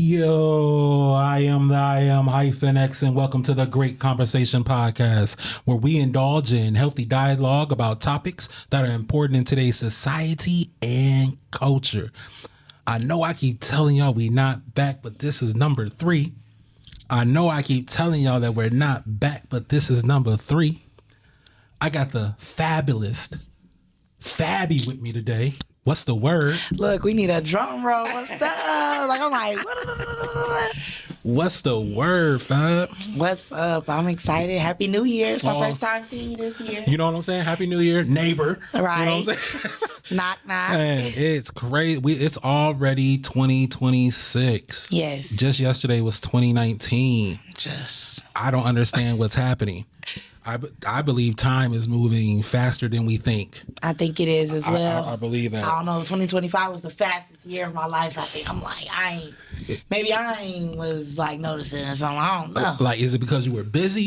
Yo, I am HyphenX, and welcome to the Great Conversation Podcast, where we indulge in healthy dialogue about topics that are important in today's society and culture. I know I keep telling y'all we not back, but this is number 3. I know I keep telling y'all that we're not back, but this is number 3. I got the fabulous Fabbie with me today. What's the word? Look, we need a drum roll. What's up? Like, I'm like, what? What's the word, Fab? What's up? I'm excited. Happy New Year. It's my first time seeing you this year. You know what I'm saying? Happy New Year, neighbor. Right. You know what I'm saying? Knock, knock. Man, it's crazy. It's already 2026. Yes. Just yesterday was 2019. I don't understand what's happening. I believe time is moving faster than we think. I think it is as well. I believe that. I don't know. 2025 was the fastest year of my life. I think I'm like, I was like noticing or something. I don't know. Like, is it because you were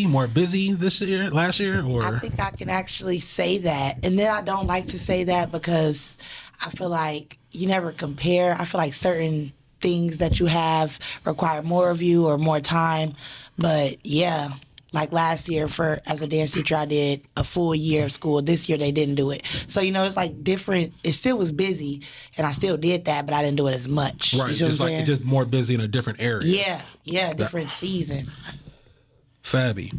more busy last year, or? I think I can actually say that. And then I don't like to say that because I feel like you never compare. I feel like certain things that you have require more of you or more time. But yeah. Like last year, as a dance teacher, I did a full year of school. This year, they didn't do it. So, it's like different. It still was busy, and I still did that, but I didn't do it as much. Right, just more busy in a different area. Yeah, different season. Fabbie,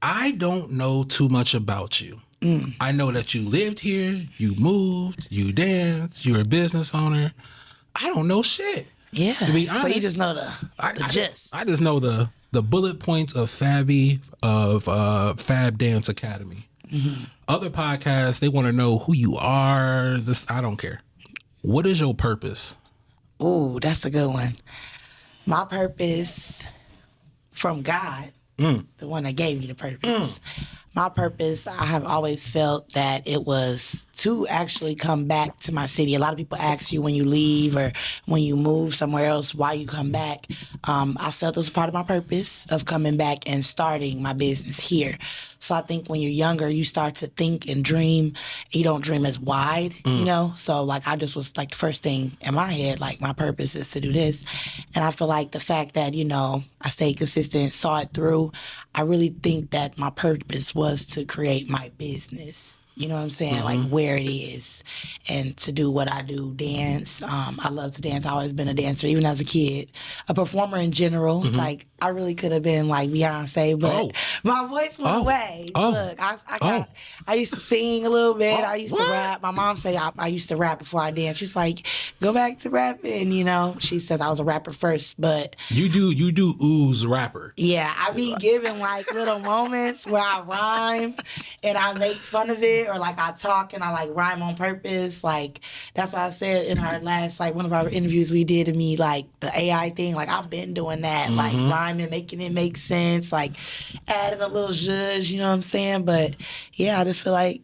I don't know too much about you. I know that you lived here, you moved, you danced, you're a business owner. I don't know shit. Yeah. To be honest, so you just know the gist. I just know the bullet points of Fabbie of Fab Dance Academy. Mm-hmm. Other podcasts, they want to know who you are. I don't care. What is your purpose? Ooh, that's a good one. My purpose from God, the one that gave me the purpose. My purpose, I have always felt that it was to actually come back to my city. A lot of people ask you when you leave or when you move somewhere else, why you come back. I felt it was part of my purpose of coming back and starting my business here. So I think when you're younger, you start to think and dream. You don't dream as wide, So like I just was like the first thing in my head, like my purpose is to do this. And I feel like the fact that, I stayed consistent, saw it through. I really think that my purpose was to create my business. You know what I'm saying? Like where it is and to do what I do, dance. I love to dance. I've always been a dancer, even as a kid. A performer in general. Like I really could have been like Beyonce, but my voice went away. Look, I used to sing a little bit. I used to rap. My mom say I used to rap before I danced. She's like, go back to rapping, She says I was a rapper first, but you do ooze rapper. Yeah, I be giving like little moments where I rhyme and I make fun of it. Or like I talk and I like rhyme on purpose. Like that's what I said in our last, like one of our interviews we did of me, like the AI thing. Like I've been doing that, like rhyming, making it make sense, like adding a little zhuzh, you know what I'm saying? But yeah, I just feel like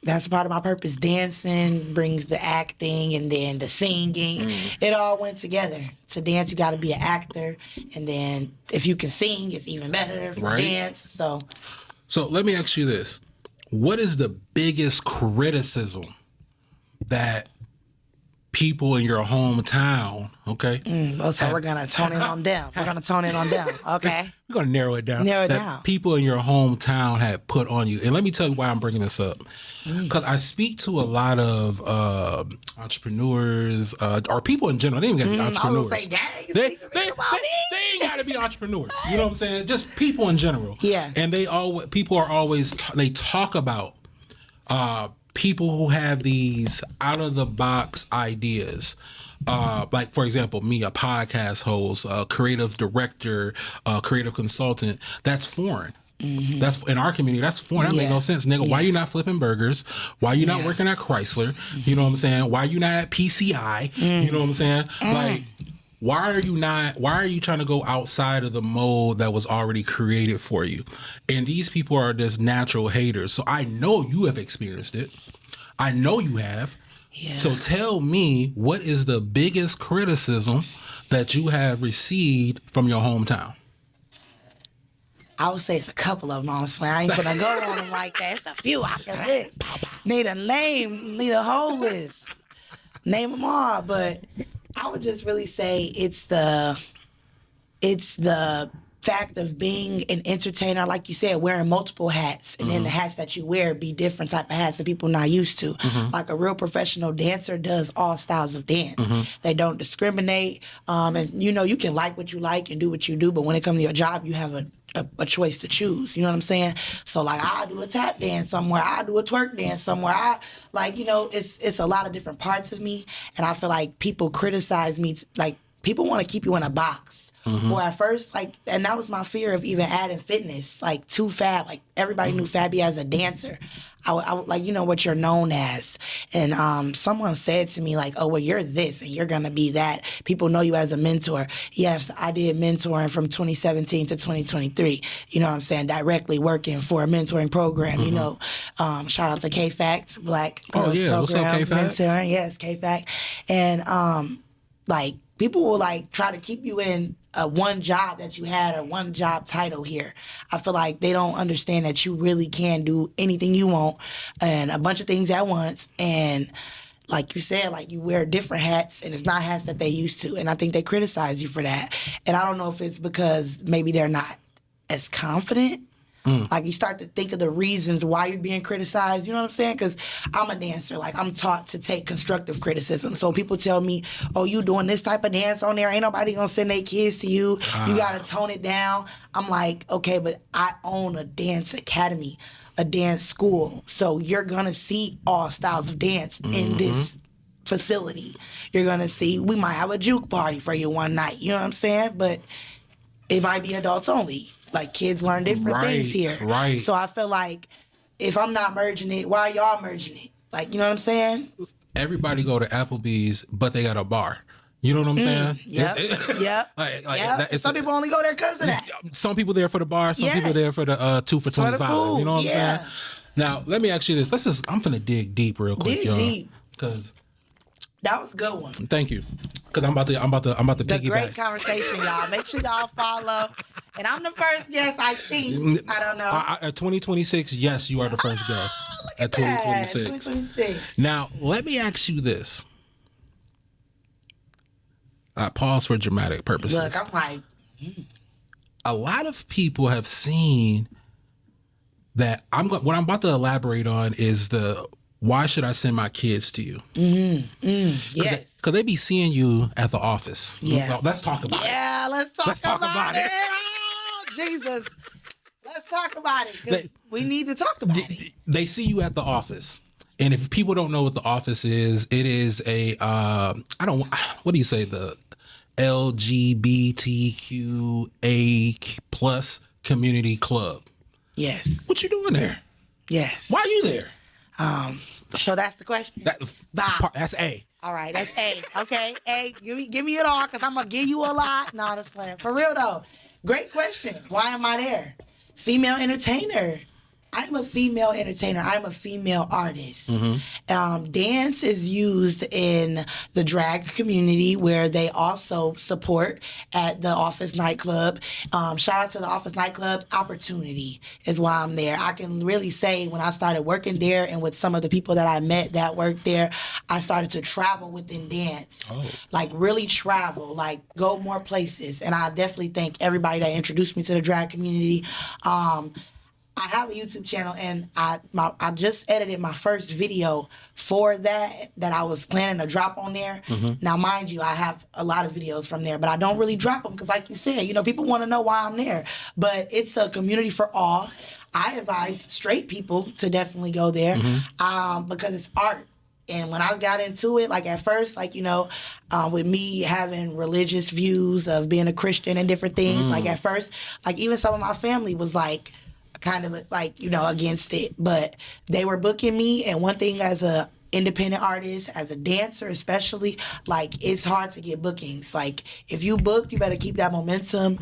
that's a part of my purpose. Dancing brings the acting and then the singing. It all went together. To dance, you got to be an actor. And then if you can sing, it's even better for dance. So let me ask you this. What is the biggest criticism that people in your hometown, okay? So we're going to tone in on them. Okay? We're going to narrow it down. People in your hometown had put on you. And let me tell you why I'm bringing this up. Because I speak to a lot of entrepreneurs, or people in general. They ain't got to be entrepreneurs. I was gonna say, they ain't got to be entrepreneurs. You know what I'm saying? Just people in general. Yeah. And people are always, they talk about people who have these out-of-the-box ideas. Like, for example, me, a podcast host, a creative director, a creative consultant, that's foreign. That's in our community. That's foreign. That make no sense, nigga. Why you not flipping burgers? Why you not working at Chrysler? You know what I'm saying? Why you not at PCI? You know what I'm saying? Like, why are you trying to go outside of the mold that was already created for you? And these people are just natural haters. So I know you have experienced it. I know you have. Yeah. So tell me, what is the biggest criticism that you have received from your hometown? I would say it's a couple of them, honestly. I ain't gonna go on them like that. It's a few I can list. Need a name, need a whole list. Name them all, but I would just really say it's the it's the fact of being an entertainer, like you said, wearing multiple hats, and then the hats that you wear be different type of hats that people not used to. Like a real professional dancer does all styles of dance. They don't discriminate, and you can like what you like and do what you do, but when it comes to your job, you have a choice to choose. You know what I'm saying? So like, I do a tap dance somewhere, I do a twerk dance somewhere. It's a lot of different parts of me, and I feel like people criticize me. Like, people want to keep you in a box. Or at first, and that was my fear of even adding fitness, like to Fab. Like, everybody knew Fabbie as a dancer. I would like, what you're known as. And someone said to me, like, oh, well, you're this and you're going to be that. People know you as a mentor. Yes, I did mentoring from 2017 to 2023. You know what I'm saying? Directly working for a mentoring program, shout out to K-Fact, Black Girls Program. What's up, K-Fact? Mentoring. Yes, K-Fact. And, people will, try to keep you in one job that you had or one job title here. I feel like they don't understand that you really can do anything you want and a bunch of things at once. And like you said, you wear different hats, and it's not hats that they used to. And I think they criticize you for that. And I don't know if it's because maybe they're not as confident. Like, you start to think of the reasons why you're being criticized, you know what I'm saying? Because I'm a dancer. I'm taught to take constructive criticism. So people tell me, oh, you doing this type of dance on there, ain't nobody gonna send their kids to you. You gotta tone it down. I'm like, okay, but I own a dance academy, a dance school. So you're gonna see all styles of dance in this facility. You're gonna see, we might have a juke party for you one night, you know what I'm saying? But it might be adults only. Like, kids learn different things here. Right. So I feel like if I'm not merging it, why are y'all merging it? You know what I'm saying? Everybody go to Applebee's, but they got a bar. You know what I'm saying? Yep. Some people only go there because of that. Some people there for the bar. Some people there for the 2 for $25. You know what I'm saying? Now, let me ask you this. I'm finna dig deep real quick, y'all. Dig deep. Because that was a good one. Thank you. Because I'm about to piggyback. The great conversation, y'all. Make sure y'all follow. And I'm the first guest, I think. I don't know. At 2026, yes, you are the first guest. At 2026. Now, let me ask you this. I pause for dramatic purposes. Look, I'm like, a lot of people have seen that what I'm about to elaborate on is why should I send my kids to you? Yes. Because they be seeing you at the office. Yeah. Well, let's talk about it. Yeah, let's talk about it. Oh, Jesus. Let's talk about it. Because we need to talk about it. They see you at the office. And if people don't know what the office is, it is what do you say? The LGBTQA plus community club. Yes. What you doing there? Yes. Why are you there? So that's the question. That's A. All right, that's A. Okay, A. Give me it all, because I'm gonna give you a lot. No, that's fine. For real though, great question. Why am I there? Female entertainer. I'm a female entertainer. I'm a female artist. Dance is used in the drag community, where they also support at the Office nightclub. Shout out to the Office nightclub. Opportunity is why I'm there. I can really say when I started working there, and with some of the people that I met that worked there, I started to travel within dance. Really travel, go more places. And I definitely thank everybody that introduced me to the drag community. I have a YouTube channel, and I just edited my first video for that I was planning to drop on there. Now, mind you, I have a lot of videos from there, but I don't really drop them because, like you said, people want to know why I'm there. But it's a community for all. I advise straight people to definitely go there because it's art. And when I got into it, at first, with me having religious views of being a Christian and different things, at first, even some of my family was kind of against it, but they were booking me. And one thing, as a independent artist, as a dancer especially, it's hard to get bookings. If you book, you better keep that momentum.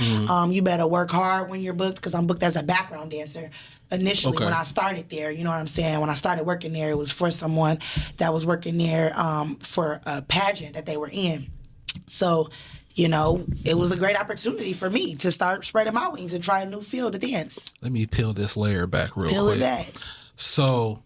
You better work hard when you're booked, because I'm booked as a background dancer initially. When I started there, you know what I'm saying? When I started working there, it was for someone that was working there for a pageant that they were in. So it was a great opportunity for me to start spreading my wings and try a new field of dance. Let me peel this layer back real quick. Peel it back. So,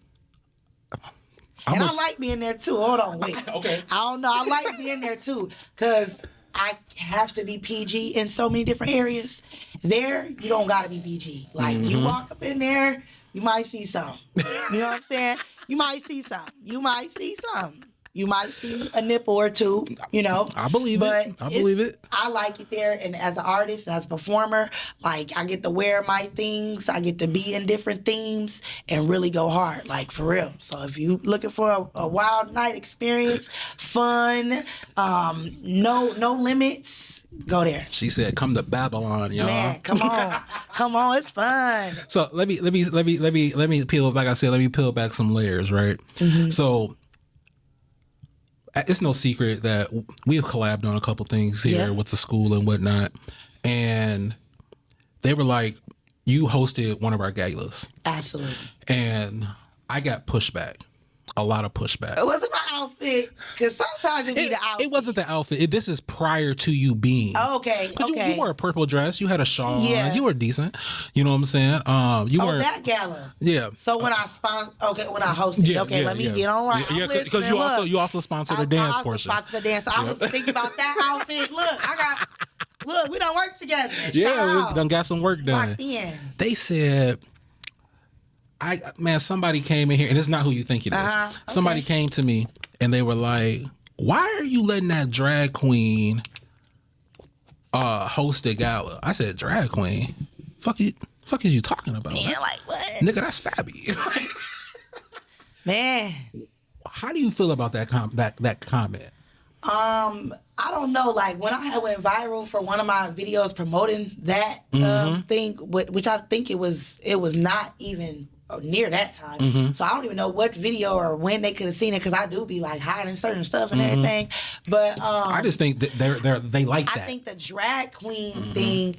I like being there too. Hold on, wait. Okay. I don't know. I like being there too, because I have to be PG in so many different areas. There, you don't gotta be PG. Like you walk up in there, you might see something. You know what I'm saying? You might see something. You might see something. You might see a nipple or two, you know. I believe it. I believe it. I like it there. And as an artist and as a performer, like I get to wear my things. I get to be in different themes and really go hard, like for real. So if you looking for a wild night experience, fun, no limits, go there. She said, "Come to Babylon, y'all." Man, come on, it's fun. So let me peel. Like I said, let me peel back some layers, right? So it's no secret that we've collabed on a couple things here with the school and whatnot, and they were like, "You hosted one of our galas." Absolutely. And I got pushback. A lot of pushback. It wasn't my outfit, because sometimes it be the outfit. It wasn't the outfit. This is prior to you being. Oh, okay. You wore a purple dress. You had a shawl on. You were decent. You know what I'm saying? You were that gala. Yeah. So when I when I hosted, let me get on right. Yeah, because you also sponsored the dance portion. I also sponsored the dance. So I was thinking about that outfit. Look, we done work together. Yeah, we done got some work done. Locked in. They said, somebody came in here, and it's not who you think it is. Somebody came to me, and they were like, "Why are you letting that drag queen host a gala?" I said, "Drag queen? Fuck is you talking about?" Man, like what? Nigga, that's Fabbie. Man, how do you feel about that comment? I don't know. Like when I went viral for one of my videos promoting that thing, which I think it was not even near that time. So I don't even know what video or when they could have seen it, because I do be like hiding certain stuff and everything. But I just think that they like that. I think the drag queen thing,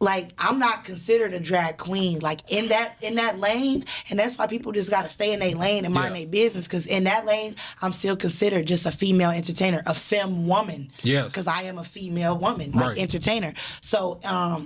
like I'm not considered a drag queen, like in that lane, and that's why people just got to stay in their lane and mind their business. Because in that lane, I'm still considered just a female entertainer, a femme woman. Yes, because I am a female woman, like entertainer. So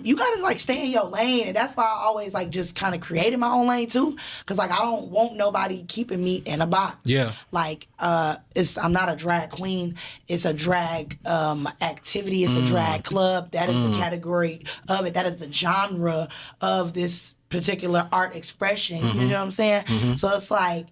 you gotta like stay in your lane, and that's why I always like just kind of created my own lane too. Because like I don't want nobody keeping me in a box. Yeah, like I'm not a drag queen. It's a drag activity. It's a drag club. That is the category of it. That is the genre of this particular art expression. You know what I'm saying? So it's like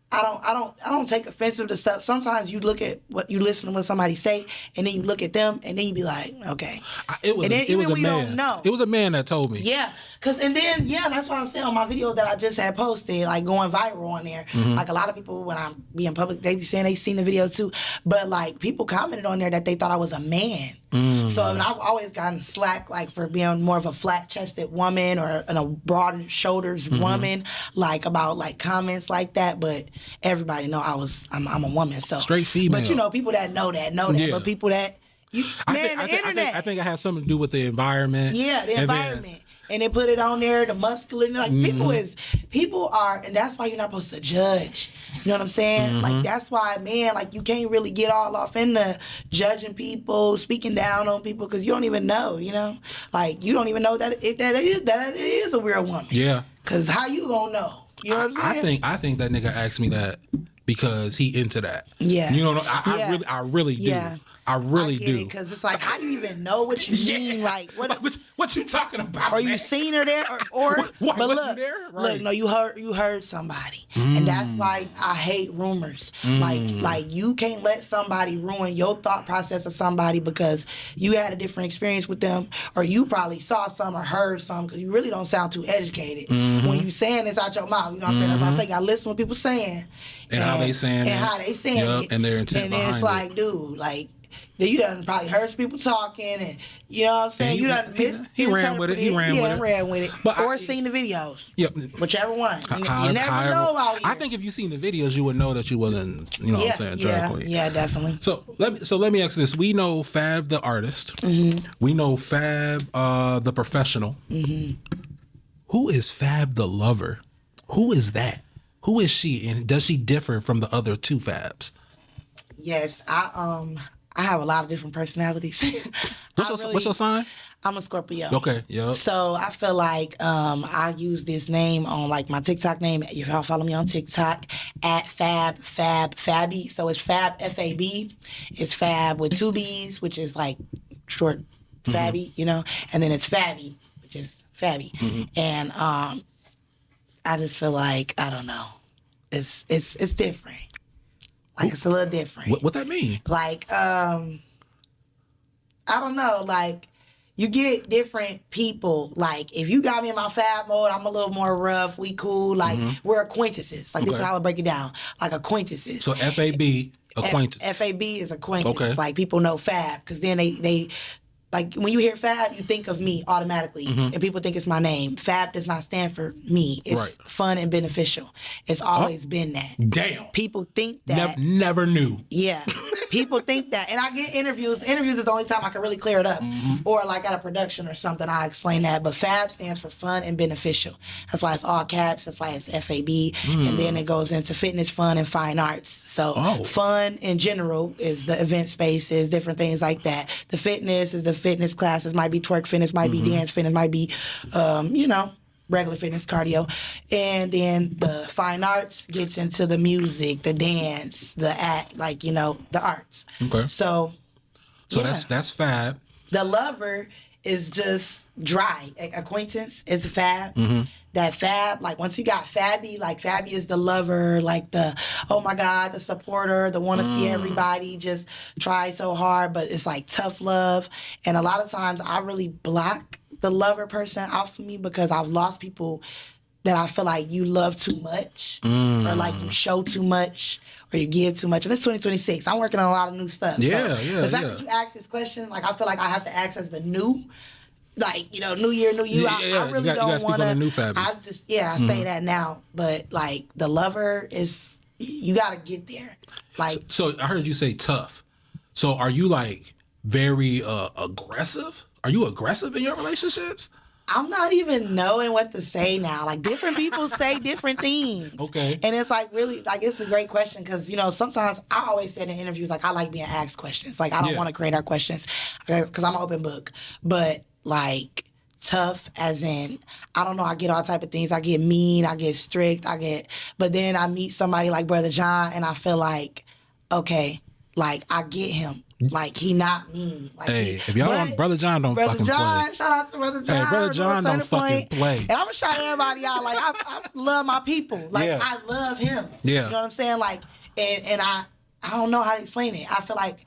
I don't take offensive to stuff. Sometimes you look at what you listen to what somebody say, and then you look at them, and then you be like, okay. It was a man. Don't know. It was a man that told me. Yeah, that's why I said on my video that I just had posted, like going viral on there. Like a lot of people when I be in public, they be saying they seen the video too, but like people commented on there that they thought I was a man. So I've always gotten slack like for being more of a flat-chested woman or a broad shoulders woman, like about like comments like that. But everybody know I'm a woman, so straight female. But you know, people that know that. But people that the internet. I think it has something to do with the environment. Yeah, the environment. And they put it on there, the muscular, like people are, and that's why you're not supposed to judge. You know what I'm saying? Like that's why, man, like you can't really get all off into judging people, speaking down on people, because you don't even know, you know? Like you don't even know that it is a real woman. Yeah. Because how you gonna know? You know what I'm saying? I think that nigga asked me that because he into that. Yeah. You know, I really do. Yeah. I really do. Because it's like, how do you even know what you mean? Like, what you talking about? Or you seen her there, or but look, there? Right. Look, no, you heard somebody, and that's why I hate rumors. Like you can't let somebody ruin your thought process of somebody because you had a different experience with them, or you probably saw some or heard some, because you really don't sound too educated when you saying this out your mouth. You know what I'm saying? That's why I say you gotta listen to what people saying and how they saying it, and how they saying it, and their intent. And then it's like, dude, like. You done probably heard some people talking, and you know what I'm saying. He ran with it. He ran with it. But or seen the videos. Yep. Whichever one. You never know out here. I think if you seen the videos, you would know that you wasn't. You know what I'm saying? Drag queen. Yeah, definitely. So let me ask this. We know Fab the artist. We know Fab the professional. Who is Fab the lover? Who is that? Who is she, and does she differ from the other two Fabs? Yes, I have a lot of different personalities. What's your sign? I'm a Scorpio. Okay, yeah. So I feel like I use this name on like my TikTok name. If y'all follow me on TikTok at Fabbie. So it's Fab, F-A-B. It's Fab with 2 B's, which is like short Fabbie, you know. And then it's Fabbie, which is Fabbie. And I just feel like, I don't know, it's different. Like it's a little different. What that mean? Like I don't know, like you get different people. Like if you got me in my fab mode, I'm a little more rough. We cool. Like we're acquaintances. Like this is how I break it down. Like acquaintances. So F-A-B, acquaintance. F-A-B is acquaintance. Okay. Like people know fab because then they like when you hear Fab, you think of me automatically, and people think it's my name. Fab does not stand for me. It's fun and beneficial. It's always been that. Damn. People think that. Never knew. Yeah. People think that. And I get interviews. Interviews is the only time I can really clear it up. Or like at a production or something, I explain that. But Fab stands for fun and beneficial. That's why it's all caps. That's why it's F-A-B. And then it goes into fitness, fun, and fine arts. So fun in general is the event spaces, different things like that. The fitness is the fitness classes, might be twerk fitness, might be dance fitness, might be, you know, regular fitness, cardio. And then the fine arts gets into the music, the dance, the act, like, you know, the arts. Okay. So yeah. that's Fab. The lover is just dry. Acquaintance is Fab. That Fab, like once you got Fabbie, like Fabbie is the lover, like the, oh my God, the supporter, the want to see everybody just try so hard, but it's like tough love. And a lot of times I really block the lover person out for me because I've lost people that I feel like you love too much or like you show too much or you give too much. And it's 2026. I'm working on a lot of new stuff. Yeah, so the fact that you asked this question, like I feel like I have to ask as the new. Like, you know, new year, new you. I really don't want to. I just, I say that now. But, like, the lover is, you got to get there. Like, so I heard you say tough. So are you, like, very aggressive? Are you aggressive in your relationships? I'm not even knowing what to say now. Like, different people say different things. Okay. And it's, like, really, like, it's a great question because, you know, sometimes I always say in interviews, like, I like being asked questions. Like, I don't want to create our questions because I'm an open book. But, like, tough as in, I don't know, I get all type of things. I get mean, I get strict, but then I meet somebody like Brother John and I feel like, okay, like I get him. Like he not mean. Like, hey, if y'all want Brother John don't fucking play. Shout out to Brother John. Hey, Brother John don't fucking play. And I'm gonna shout everybody out. Like I love my people. Like I love him. Yeah. You know what I'm saying? Like and I don't know how to explain it. I feel like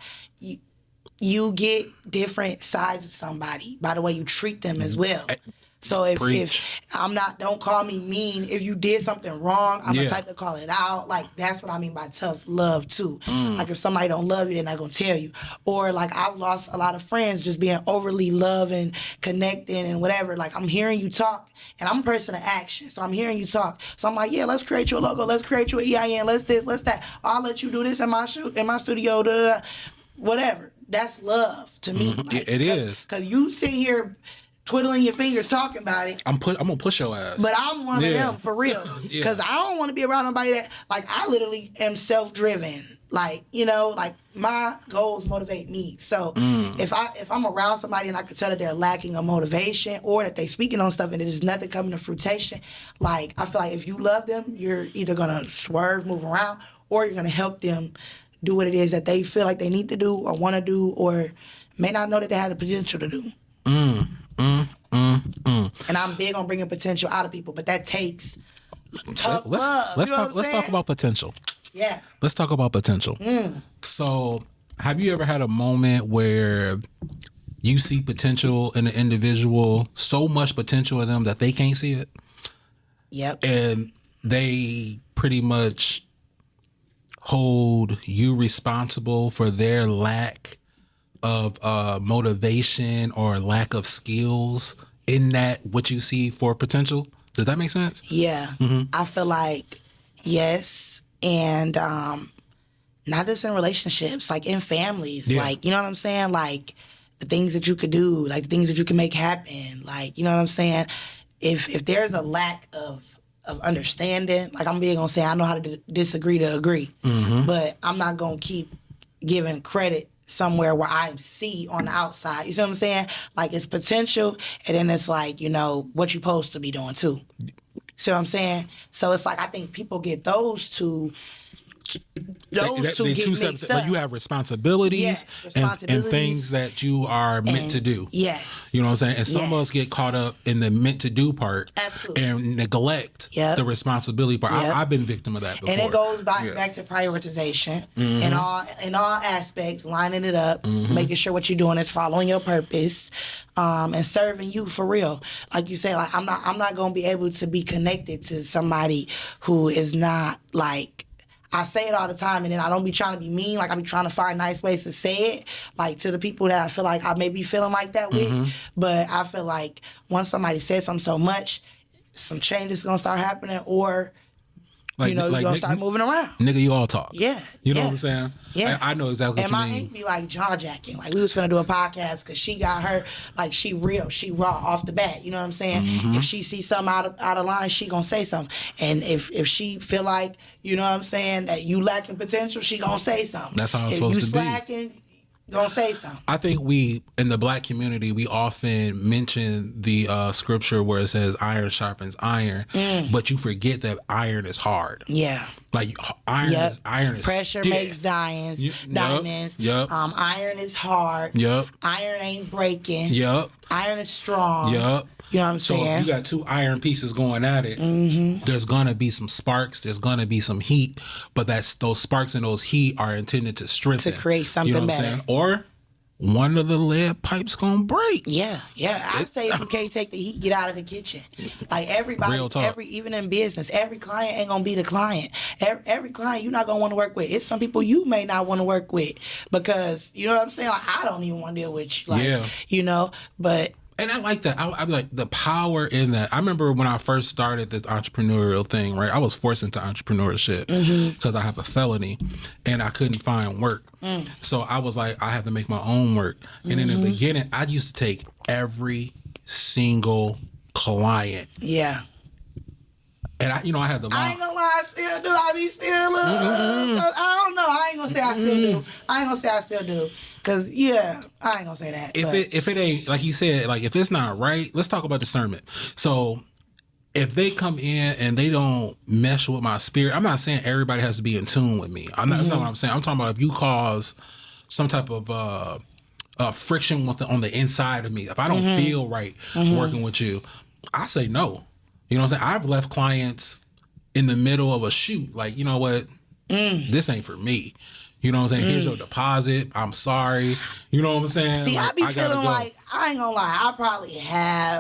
you get different sides of somebody by the way you treat them as well. So if I'm not, don't call me mean. If you did something wrong, I'm the type to call it out. Like, that's what I mean by tough love, too. Like, if somebody don't love you, they're not going to tell you. Or, like, I've lost a lot of friends just being overly loving, connecting, and whatever. Like, I'm hearing you talk, and I'm a person of action. So I'm hearing you talk. So I'm like, yeah, let's create you a logo. Let's create you an EIN. Let's this, let's that. I'll let you do this in my studio, whatever. That's love to me. Like, it is. Because you sit here twiddling your fingers talking about it. I'm gonna push your ass. But I'm one of them for real. Because I don't want to be around nobody that, like, I literally am self-driven. Like, you know, like my goals motivate me. So if I'm around somebody and I can tell that they're lacking a motivation or that they speaking on stuff and there's nothing coming to fruition, like I feel like if you love them, you're either gonna swerve, move around, or you're gonna help them do what it is that they feel like they need to do or want to do or may not know that they have the potential to do. And I'm big on bringing potential out of people, but that takes tough love. Let's talk about potential. Yeah. Let's talk about potential. So, have you ever had a moment where you see potential in an individual, so much potential in them that they can't see it? Yep. And they pretty much hold you responsible for their lack of motivation or lack of skills in that what you see for potential? Does that make sense? Yeah. I feel like yes, and not just in relationships, like in families, like, you know what I'm saying? Like the things that you could do, like the things that you can make happen, like, you know what I'm saying? If there's a lack of understanding, like I'm big on saying I know how to disagree to agree, but I'm not gonna keep giving credit somewhere where I see on the outside. You see what I'm saying? Like it's potential, and then it's like, you know, what you're supposed to be doing too. See what I'm saying? So it's like I think people get those two get mixed up. Like you have responsibilities, yes, and things that you are meant to do. Yes. You know what I'm saying? And some of us get caught up in the meant to do part. Absolutely. And neglect the responsibility part. I've been victim of that before. And it goes back to prioritization in all aspects, lining it up, making sure what you're doing is following your purpose, and serving you for real. Like you said, like I'm not gonna be able to be connected to somebody who is not like, I say it all the time, and then I don't be trying to be mean. Like I be trying to find nice ways to say it, like to the people that I feel like I may be feeling like that with. But I feel like once somebody says something so much, some changes gonna start happening, or like, you know, you're gonna start moving around. Nigga, you all talk. Yeah. You know what I'm saying? Yeah. I know exactly what you mean. And my ink be like jaw jacking. Like we was finna do a podcast because she got her, like she raw off the bat. You know what I'm saying? If she sees something out of line, she gonna say something. And if she feel like, you know what I'm saying, that you lacking potential, she gonna say something. That's how it's supposed to be. If you slacking, gonna say something. I think we, in the black community, we often mention the scripture where it says iron sharpens iron, but you forget that iron is hard. Yeah. Like iron is pressure stiff. makes diamonds. Yep. Iron is hard. Yep. Iron ain't breaking. Yep. Iron is strong. Yep. You know what I'm saying? So if you got two iron pieces going at it, there's gonna be some sparks, there's gonna be some heat, but those sparks and those heat are intended to strengthen. To create something what better. I'm saying? Or one of the lead pipes gonna break. Yeah. I say if you can't take the heat, get out of the kitchen. Like everybody, Real talk. even in business, every client ain't gonna be the client. Every client you're not gonna want to work with. It's some people you may not want to work with because, you know what I'm saying? Like I don't even want to deal with you. Like, you know, but. And I like that. I like the power in that. I remember when I first started this entrepreneurial thing, right? I was forced into entrepreneurship because I have a felony and I couldn't find work. So I was like, I have to make my own work. And in the beginning, I used to take every single client. Yeah. And I had the I ain't gonna lie, I still do. I be still I don't know. I ain't gonna say I still do. Cause I ain't gonna say that. If it ain't, like you said, like if it's not right, let's talk about discernment. So if they come in and they don't mesh with my spirit, I'm not saying everybody has to be in tune with me. That's not what I'm saying. I'm talking about if you cause some type of friction on the inside of me, if I don't feel right working with you, I say no. You know what I'm saying? I've left clients in the middle of a shoot, like, you know what? This ain't for me. You know what I'm saying? Here's your deposit. I'm sorry. You know what I'm saying? See, like, I be feeling like, I ain't gonna lie,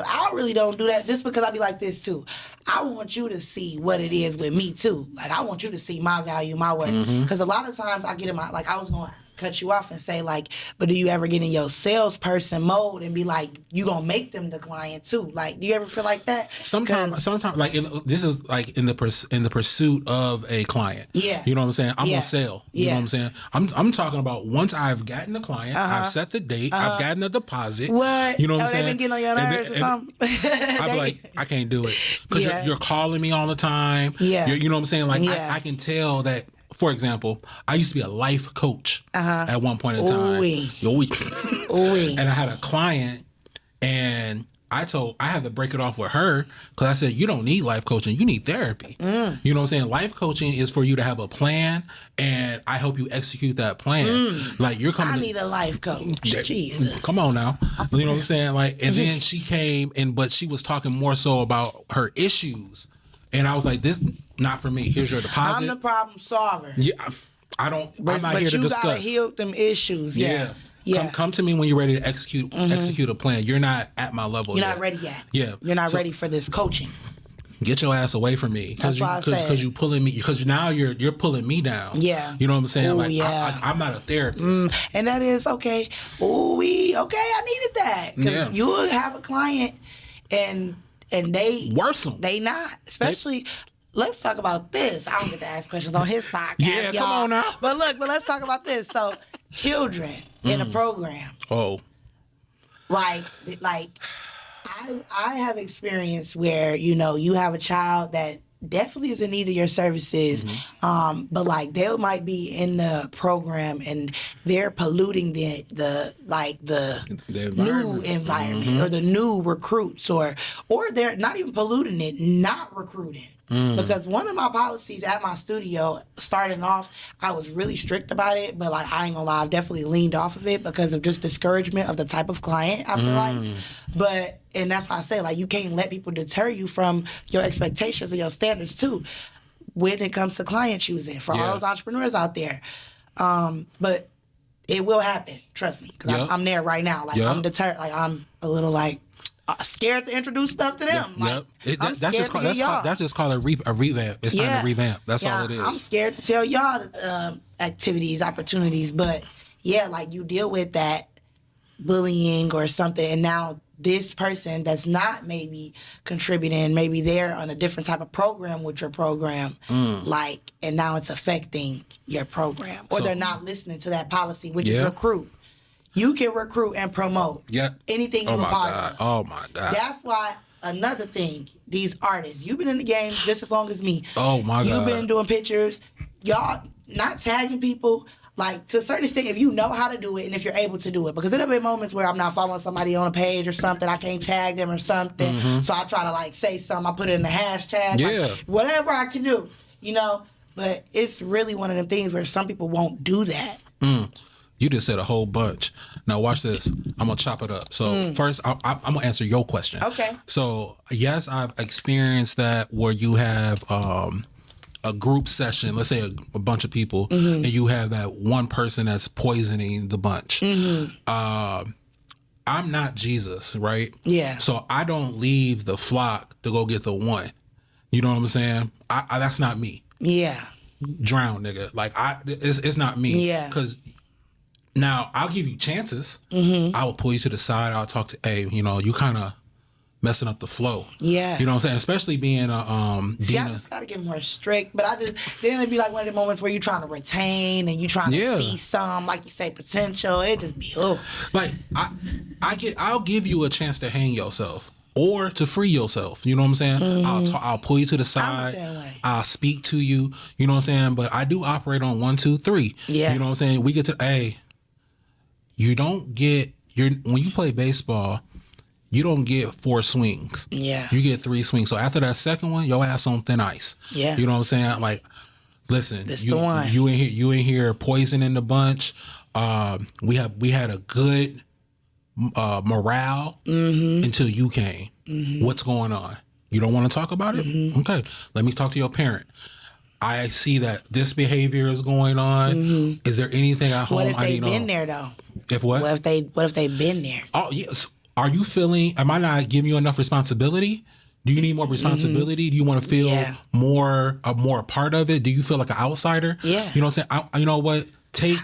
I really don't do that just because I be like this too. I want you to see what it is with me too. Like, I want you to see my value, my worth. Because a lot of times I get in like, I was going to cut you off and say like, but do you ever get in your salesperson mode and be like, you gonna make them the client too? Like, do you ever feel like that? Sometimes, like this is like in the pursuit of a client. Yeah, you know what I'm saying. I'm gonna sell. You know what I'm saying. I'm talking about once I've gotten the client, I've set the date, I've gotten the deposit. What? You know what I'm saying? They been getting on your nerves or something? I be like, I can't do it because you're calling me all the time. Yeah, you know what I'm saying. Like I can tell that. For example, I used to be a life coach at one point in time. And I had a client, and I had to break it off with her because I said, you don't need life coaching, you need therapy. You know what I'm saying? Life coaching is for you to have a plan, and I help you execute that plan. Like you're coming. I need a life coach. Jesus, come on now. You know what I'm saying? Like, and then she came, but she was talking more so about her issues. And I was like, this not for me. Here's your deposit. I'm the problem solver. Yeah, I'm not here to discuss. But you gotta heal them issues. Yeah. Come to me when you're ready to execute a plan. You're not at my level. You're not ready yet. Yeah, you're not ready for this coaching. Get your ass away from me. That's why I said. Because you pulling me. Because now you're pulling me down. Yeah. You know what I'm saying? Ooh, like I'm not a therapist. And that is okay. Okay. I needed that because you will have a client and they worse them. They not, especially. Let's talk about this. I don't get to ask questions on his podcast. Yeah, y'all. come on now. But let's talk about this. So, children in a program. Oh. Like I have experience where, you know, you have a child that definitely is in need of your services. But like they might be in the program and they're polluting the new environment or the new recruits or they're not even polluting it, not recruiting. Because one of my policies at my studio, starting off, I was really strict about it, but like I ain't gonna lie, I've definitely leaned off of it because of just discouragement of the type of client I feel like. And that's why I say like you can't let people deter you from your expectations and your standards too when it comes to client choosing for all those entrepreneurs out there. But it will happen, trust me, because I'm there right now. Like I'm deterred, like I'm a little like scared to introduce stuff to them. Like, that's just called a revamp. It's time to revamp. That's all it is. I'm scared to tell y'all activities, opportunities, but yeah, like you deal with that bullying or something, and now this person that's not maybe contributing, maybe they're on a different type of program with your program, like, and now it's affecting your program, or they're not listening to that policy, which is recruit. You can recruit and promote anything you part of. Oh my God. That's why another thing, these artists, you've been in the game just as long as me. Oh my God. You've been doing pictures. Y'all not tagging people. Like, to a certain extent, if you know how to do it and if you're able to do it. Because there'll be moments where I'm not following somebody on a page or something, I can't tag them or something. So I try to, like, say something, I put it in the hashtag. Like, whatever I can do, you know? But it's really one of them things where some people won't do that. You just said a whole bunch. Now watch this. I'm going to chop it up. So first, I'm going to answer your question. Okay. So, yes, I've experienced that where you have a group session, let's say a bunch of people, and you have that one person that's poisoning the bunch. I'm not Jesus, right? Yeah. So I don't leave the flock to go get the one. You know what I'm saying? I that's not me. Yeah. Drown, nigga. Like, it's not me. Yeah. Because now I'll give you chances. I will pull you to the side. I'll talk to, hey, you know, you kind of messing up the flow. Yeah. You know what I'm saying? Especially being a See, I just gotta get more strict, but then it'd be like one of the moments where you're trying to retain and you trying to see some, like you say, potential. It just be like I'll give you a chance to hang yourself or to free yourself. You know what I'm saying? I'll pull you to the side. I'll speak to you. You know what I'm saying? But I do operate on 1, 2, 3. Yeah. You know what I'm saying? We get to you don't get when you play baseball. You don't get 4 swings. Yeah. You get 3 swings. So after that second one, your ass on thin ice. Yeah. You know what I'm saying? Like, listen, this the one. You in here poisoning the bunch. We had a good morale until you came. What's going on? You don't want to talk about it? Okay. Let me talk to your parent. I see that this behavior is going on. Is there anything at home What if I they've need to know? been there though? If what? What if they've been there? Oh yes. Are you feeling, am I not giving you enough responsibility? Do you need more responsibility? Do you want to feel more a part of it? Do you feel like an outsider? Yeah. You know what I'm saying? You know what?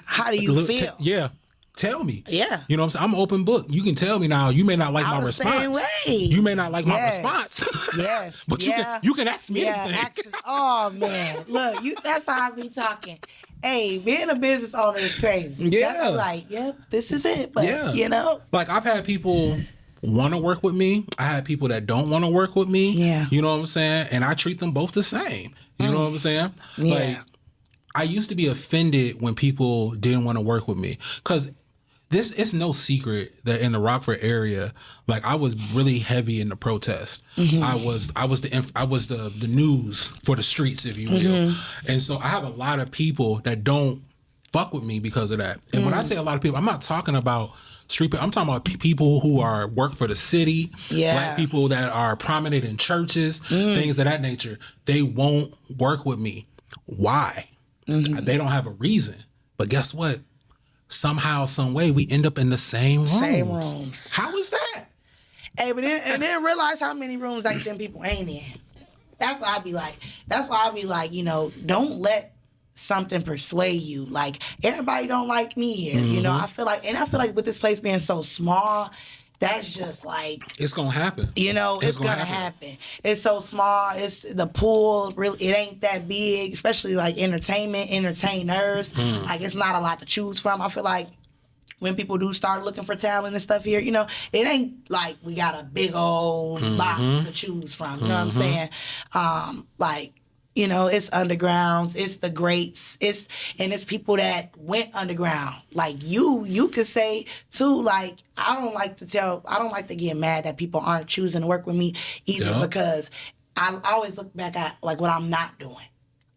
How do you feel? Tell me. Yeah. You know what I'm saying? I'm an open book. You can tell me now. You may not like my response. Same way. You may not like my response. Yes. But you can ask me anything. Oh man. Look, that's how I be talking. Hey, being a business owner is crazy. Yeah. That's like, this is it. But you know. Like I've had people want to work with me. I had people that don't want to work with me. Yeah. You know what I'm saying? And I treat them both the same. You know what I'm saying? Yeah. Like I used to be offended when people didn't want to work with me. Cause it's no secret that in the Rockford area, like I was really heavy in the protest. I was the news for the streets, if you will. And so I have a lot of people that don't fuck with me because of that. And when I say a lot of people, I'm not talking about street people. I'm talking about people who work for the city, black people that are prominent in churches, things of that nature. They won't work with me. Why? They don't have a reason. But guess what? Somehow, some way, we end up in the same rooms. How is that? Hey, but then realize how many rooms like them people ain't in. That's why I be like, you know, don't let something persuade you. Like everybody don't like me here. You know, I feel like with this place being so small, that's just like it's gonna happen. You know, it's gonna happen. It's so small. It's the pool. Really, it ain't that big. Especially like entertainers. Like it's not a lot to choose from. I feel like when people do start looking for talent and stuff here, you know, it ain't like we got a big old box to choose from. You know what I'm saying? Like, you know, it's undergrounds, it's the greats, it's people that went underground. Like you could say too, like, I don't like to get mad that people aren't choosing to work with me either, because I always look back at like what I'm not doing.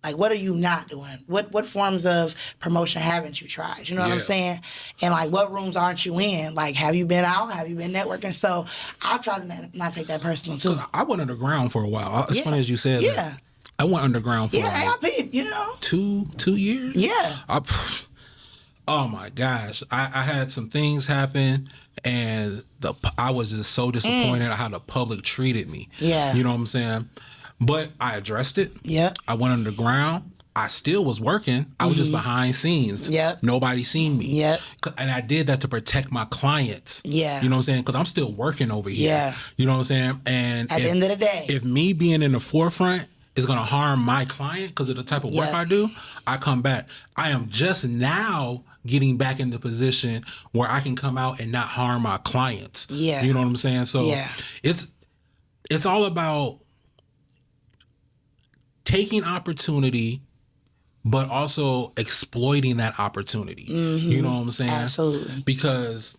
Like, what are you not doing? What forms of promotion haven't you tried? You know what I'm saying? And like, what rooms aren't you in? Like, have you been out? Have you been networking? So I'll try to not take that personal too. I went underground for a while. It's funny as you said that. I went underground for AIP, you know, 2 years. Yeah. Oh my gosh, I had some things happen, and I was just so disappointed at how the public treated me. Yeah. You know what I'm saying? But I addressed it. Yeah. I went underground. I still was working. I was just behind scenes. Yeah. Nobody seen me. Yeah. And I did that to protect my clients. Yeah. You know what I'm saying? Because I'm still working over here. Yeah. You know what I'm saying? And at the end of the day, if me being in the forefront is going to harm my client because of the type of work I do, I come back. I am just now getting back in the position where I can come out and not harm my clients. Yeah. You know what I'm saying? So it's all about taking opportunity, but also exploiting that opportunity. You know what I'm saying? Absolutely. Because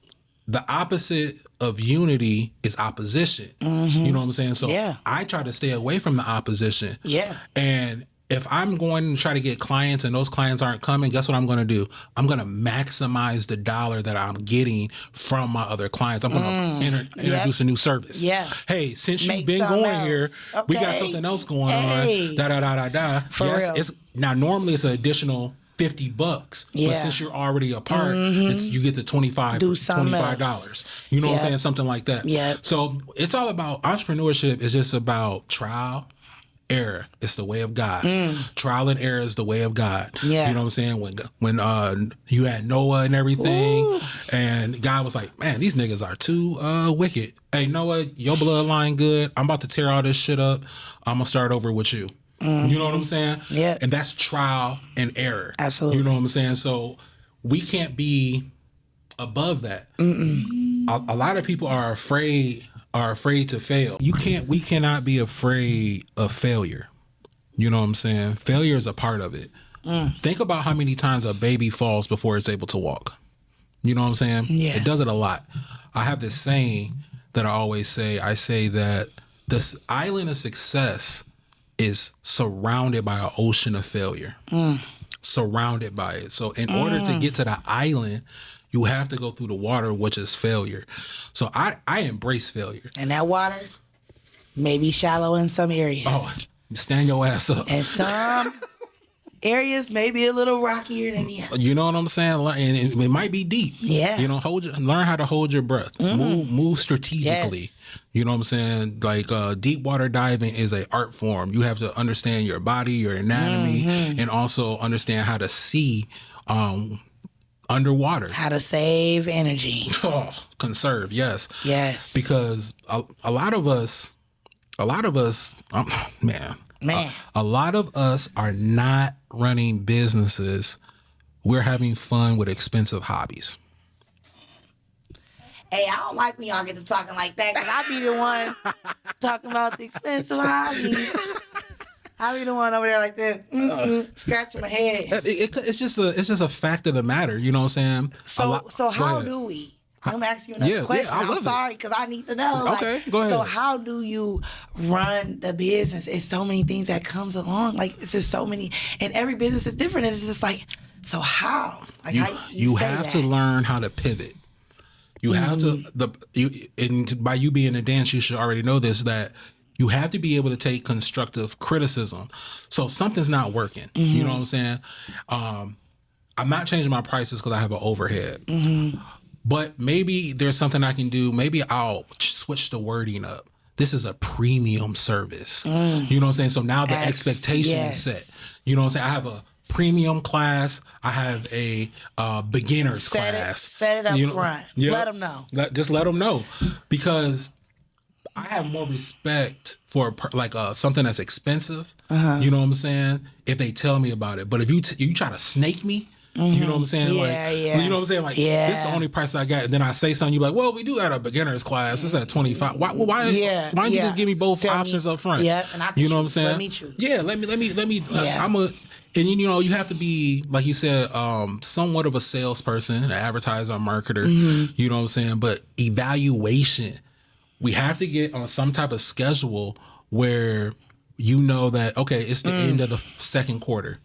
the opposite of unity is opposition. You know what I'm saying? So I try to stay away from the opposition. Yeah. And if I'm going to try to get clients and those clients aren't coming, guess what I'm going to do? I'm going to maximize the dollar that I'm getting from my other clients. I'm going to introduce a new service. Yeah. Hey, since you've been going here, we got something else going on. For real. Now, normally it's an additional $50, but since you're already a part, you get the $25. You know what I'm saying? Something like that. Yeah. So it's all about entrepreneurship. Is just about trial, error. It's the way of God. Trial and error is the way of God. Yeah. You know what I'm saying? When you had Noah and everything, and God was like, man, these niggas are too wicked. Hey, Noah, your bloodline good. I'm about to tear all this shit up. I'm gonna start over with you. You know what I'm saying? Yeah. And that's trial and error. Absolutely. You know what I'm saying? So we can't be above that. A lot of people are afraid to fail. We cannot be afraid of failure. You know what I'm saying? Failure is a part of it. Think about how many times a baby falls before it's able to walk. You know what I'm saying? Yeah. It does it a lot. I have this saying that I always say. I say that this island of success is surrounded by an ocean of failure. Surrounded by it. So in order to get to the island, you have to go through the water, which is failure. So I embrace failure. And that water may be shallow in some areas. Oh, stand your ass up. And some areas may be a little rockier than the other. You know what I'm saying? And it might be deep. Yeah. You know, learn how to hold your breath. Move strategically. Yes. You know what I'm saying? Like deep water diving is an art form. You have to understand your body, your anatomy, and also understand how to see underwater. How to save energy. Oh, conserve, yes. Yes. Because a lot of us, man. A lot of us are not running businesses. We're having fun with expensive hobbies. Hey, I don't like when y'all get to talking like that, because I be the one talking about the expensive hobbies. I be the one over there like that, scratching my head. It's just a fact of the matter. You know what I'm saying? So how do we? I'm asking you another question. I'm sorry, because I need to know. Okay, go ahead. So how do you run the business? It's so many things that comes along. Like, it's just so many, and every business is different. And it's just like, so how? Like, you have to learn how to pivot. You have to and by you being a dance, you should already know this, that you have to be able to take constructive criticism. So something's not working. You know what I'm saying? I'm not changing my prices because I have an overhead. But maybe there's something I can do. Maybe I'll switch the wording up. This is a premium service. You know what I'm saying? So now the expectation is set. You know what I'm saying? I have a premium class. I have a beginner's class. Set it up front. Yep. Let them know. Just let them know. Because I have more respect for something that's expensive. You know what I'm saying? If they tell me about it. But if you try to snake me, You know what I'm saying? Yeah, like, yeah. you know what I'm saying? Like, Yeah. this is the only price I got. And then I say something, you're like, well, we do got a beginner's class. It's at 25. Why don't you just give me both options up front? Yeah, and I you know what I'm saying? Let me choose. Yeah, let me. And you know, you have to be, like you said, somewhat of a salesperson, an advertiser, a marketer. You know what I'm saying? But evaluation, we have to get on some type of schedule where you know that, okay, it's the end of the second quarter.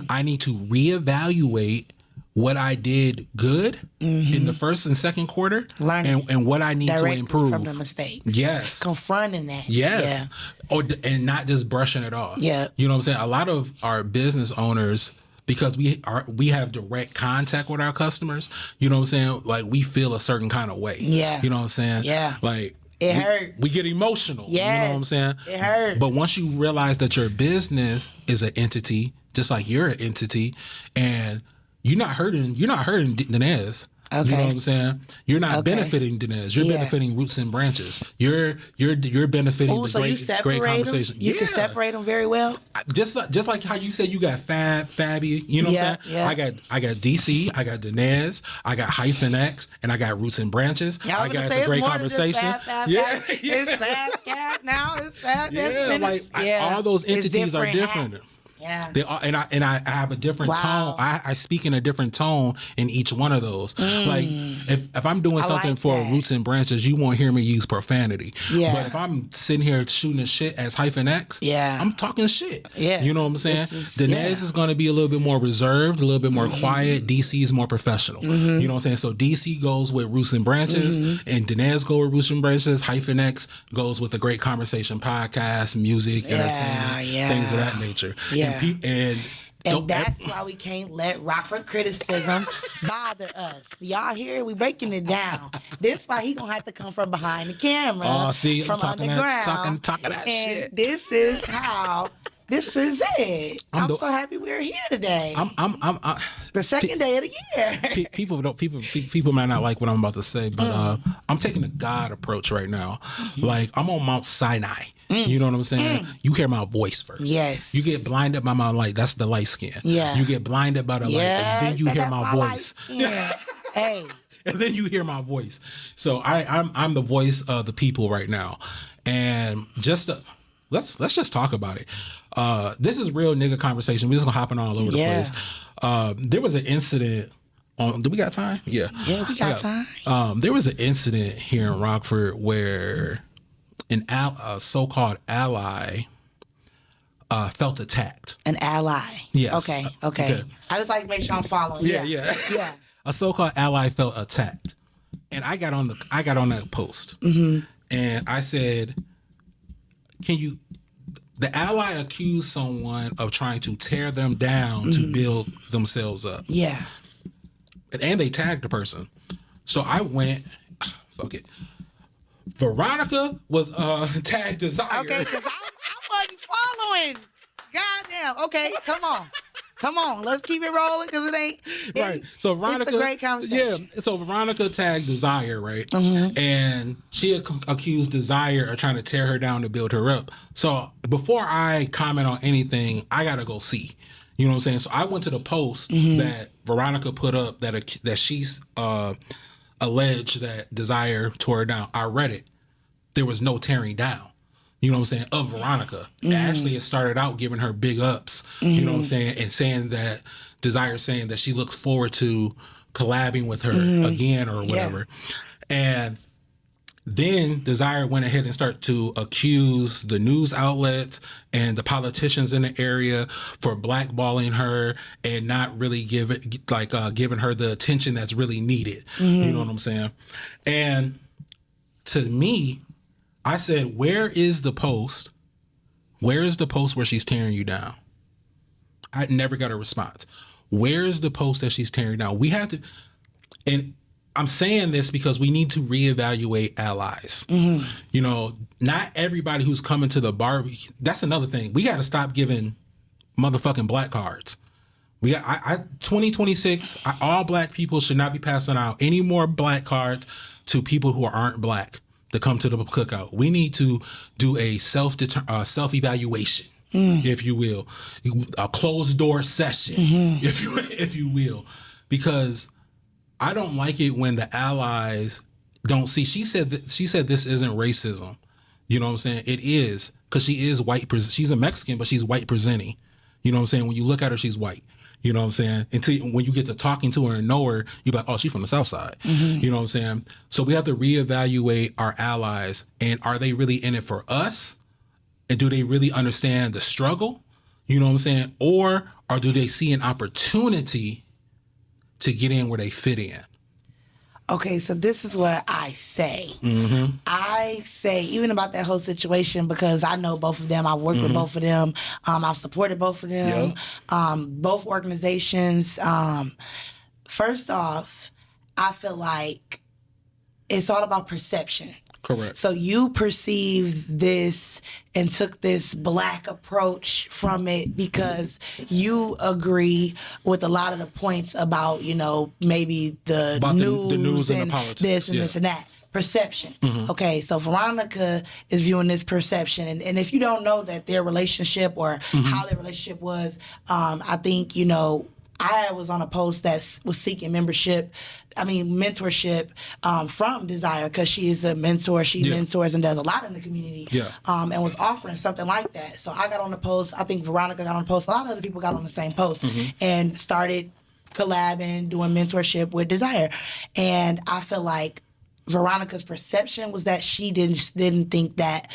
I need to reevaluate what I did good in the first and second quarter, and what I need to improve from the mistakes. Yes, confronting that. Yes, and not just brushing it off. Yeah, you know what I'm saying. A lot of our business owners, because we have direct contact with our customers. You know what I'm saying. Like, we feel a certain kind of way. Yeah, you know what I'm saying. Yeah, like. It hurt. We get emotional. Yes. You know what I'm saying? It hurt. But once you realize that your business is an entity, just like you're an entity, and you're not hurting Dinesh. Okay. You know what I'm saying? You're not benefiting Dinesh. You're benefiting Roots and Branches. You're benefiting the great conversation. You can separate them very well. Just like how you said you got Fabbie. You know what I'm saying? Yeah. I got DC. I got Dinesh. I got HyphenX, and I got Roots and Branches. I got the great conversation. It's Fab Cat now. It's Fab. All those entities are different. Yeah. They are, and I have a different tone. I speak in a different tone in each one of those. Like, if I'm doing something for Roots and Branches, you won't hear me use profanity. Yeah. But if I'm sitting here shooting the shit as HyphenX, I'm talking shit. Yeah. You know what I'm saying? Dinesh is going to be a little bit more reserved, a little bit more quiet. DC is more professional. You know what I'm saying? So DC goes with Roots and Branches, and Dinesh goes with Roots and Branches. HyphenX goes with the Great Conversation podcast, music, entertainment, things of that nature. Yeah. And that's why we can't let Rockford criticism bother us. Y'all hear? We breaking it down. This why he gonna have to come from behind the camera. Oh, see, from talking underground. Talking that shit. This is how. This is it. I'm so happy we're here today. I'm the second day of the year. People might not like what I'm about to say, but I'm taking a God approach right now. Like, I'm on Mount Sinai. You know what I'm saying? You hear my voice first. Yes. You get blinded by my light. That's the light skin. Yeah. You get blinded by the light, and then you hear my voice. Hey. And then you hear my voice. So I'm the voice of the people right now, and let's just talk about it. This is real nigga conversation. We're just gonna hop in all over the place. There was an incident. Do we got time? Yeah. Yeah, we got time. There was an incident here in Rockford where a so-called ally felt attacked. An ally. Yes. Okay. I just like to make sure I'm following. Yeah. A so-called ally felt attacked, and I got on that post, and I said, the ally accused someone of trying to tear them down to build themselves up. Yeah. And they tagged the person. So I went, fuck it. Veronica was tagged Desire. Okay, because I wasn't following. Goddamn. Okay, come on. Let's keep it rolling because it ain't. Right. So Veronica. It's a great conversation. Yeah. So Veronica tagged Desire, right? And she accused Desire of trying to tear her down to build her up. So before I comment on anything, I got to go see. You know what I'm saying? So I went to the post that Veronica put up that she's alleged that Desire tore her down. I read it. There was no tearing down. You know what I'm saying? Of Veronica. Actually, it started out giving her big ups. You know what I'm saying? And saying that Desire saying that she looks forward to collabing with her again or whatever. And then Desire went ahead and started to accuse the news outlets and the politicians in the area for blackballing her and not really giving her the attention that's really needed. You know what I'm saying? And to me, I said, where is the post? Where is the post where she's tearing you down? I never got a response. Where is the post that she's tearing down? We have to, and I'm saying this because we need to reevaluate allies. You know, not everybody who's coming to the barbecue. That's another thing. We got to stop giving motherfucking black cards. 2026, all black people should not be passing out any more black cards to people who aren't black to come to the cookout. We need to do a self-evaluation. if you will, a closed door session, if you will, because I don't like it when the allies don't see. She said this isn't racism. You know what I'm saying? It is, because she is white. She's a Mexican, but she's white presenting. You know what I'm saying? When you look at her, she's white. You know what I'm saying? When you get to talking to her and know her, you're like, oh, she's from the South Side. You know what I'm saying? So we have to reevaluate our allies, and are they really in it for us? And do they really understand the struggle? You know what I'm saying? Or do they see an opportunity to get in where they fit in? Okay, so this is what I say. I say, even about that whole situation, because I know both of them. I've worked with both of them. I've supported both of them. Both organizations. First off, I feel like it's all about perception. Correct. So you perceived this and took this black approach from it because you agree with a lot of the points about, maybe the news and the politics, this and this and that. Perception. Okay, so Veronica is viewing this perception. And if you don't know that their relationship or how their relationship was, I think, I was on a post that was seeking mentorship from Desire, because she is a mentor. She mentors and does a lot in the community, and was offering something like that. So I got on the post. I think Veronica got on the post. A lot of other people got on the same post and started collabing, doing mentorship with Desire. And I feel like Veronica's perception was that she didn't think that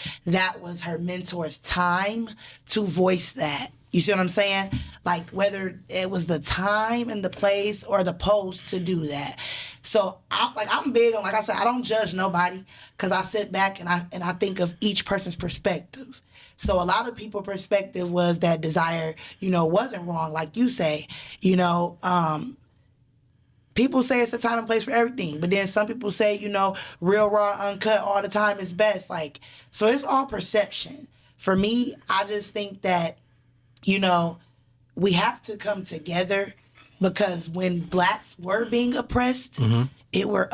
was her mentor's time to voice that. You see what I'm saying? Like, whether it was the time and the place or the post to do that. So I'm big on, like I said, I don't judge nobody, because I sit back and I think of each person's perspective. So a lot of people's perspective was that Desire, wasn't wrong, like you say. People say it's a time and place for everything, but then some people say, real, raw, uncut all the time is best. So it's all perception. For me, I just think that, we have to come together, because when blacks were being oppressed, it was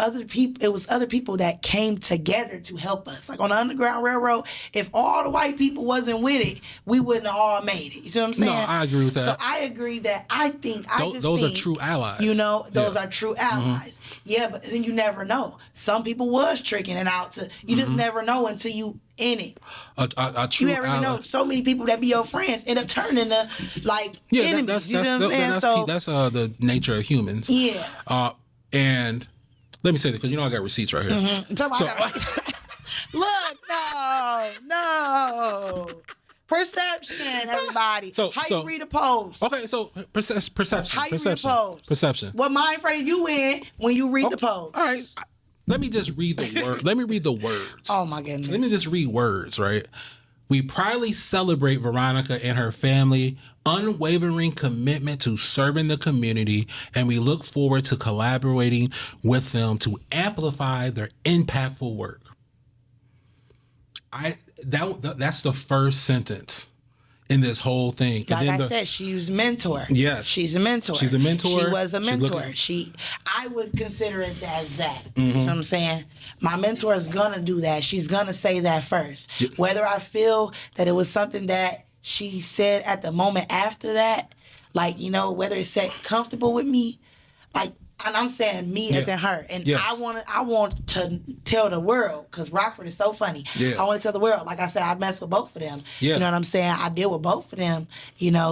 other people that came together to help us. Like on the Underground Railroad, if all the white people wasn't with it, we wouldn't have all made it. You see what I'm saying? No, I agree with that. So I agree that those are true allies. Those are true allies. Yeah, but then you never know. Some people was tricking it out to, you just never know until you in it. A true you ever ally. know so many people that be your friends end up turning to enemies. You see what I'm saying? That's the nature of humans. Yeah. And let me say this, because I got receipts right here. Look, no. Perception, everybody. How you read a post? Okay, so perception. How you read a post? Perception. What mind frame you in when you read the post? All right. Let me just read the word. Let me read the words. Oh my goodness. Let me just read words, right? We proudly celebrate Veronica and her family unwavering commitment to serving the community, and we look forward to collaborating with them to amplify their impactful work. That's the first sentence in this whole thing. Like I said, she's a mentor. Yes. She's a mentor. She's a mentor. She was a mentor. I would consider it as that. You know what I'm saying? My mentor is going to do that. She's going to say that first. Whether I feel that it was something that she said at the moment after that, whether it set comfortable with me, and I'm saying me as in her. And I want to tell the world, because Rockford is so funny. I want to tell the world. Like I said, I mess with both of them. You know what I'm saying? I deal with both of them,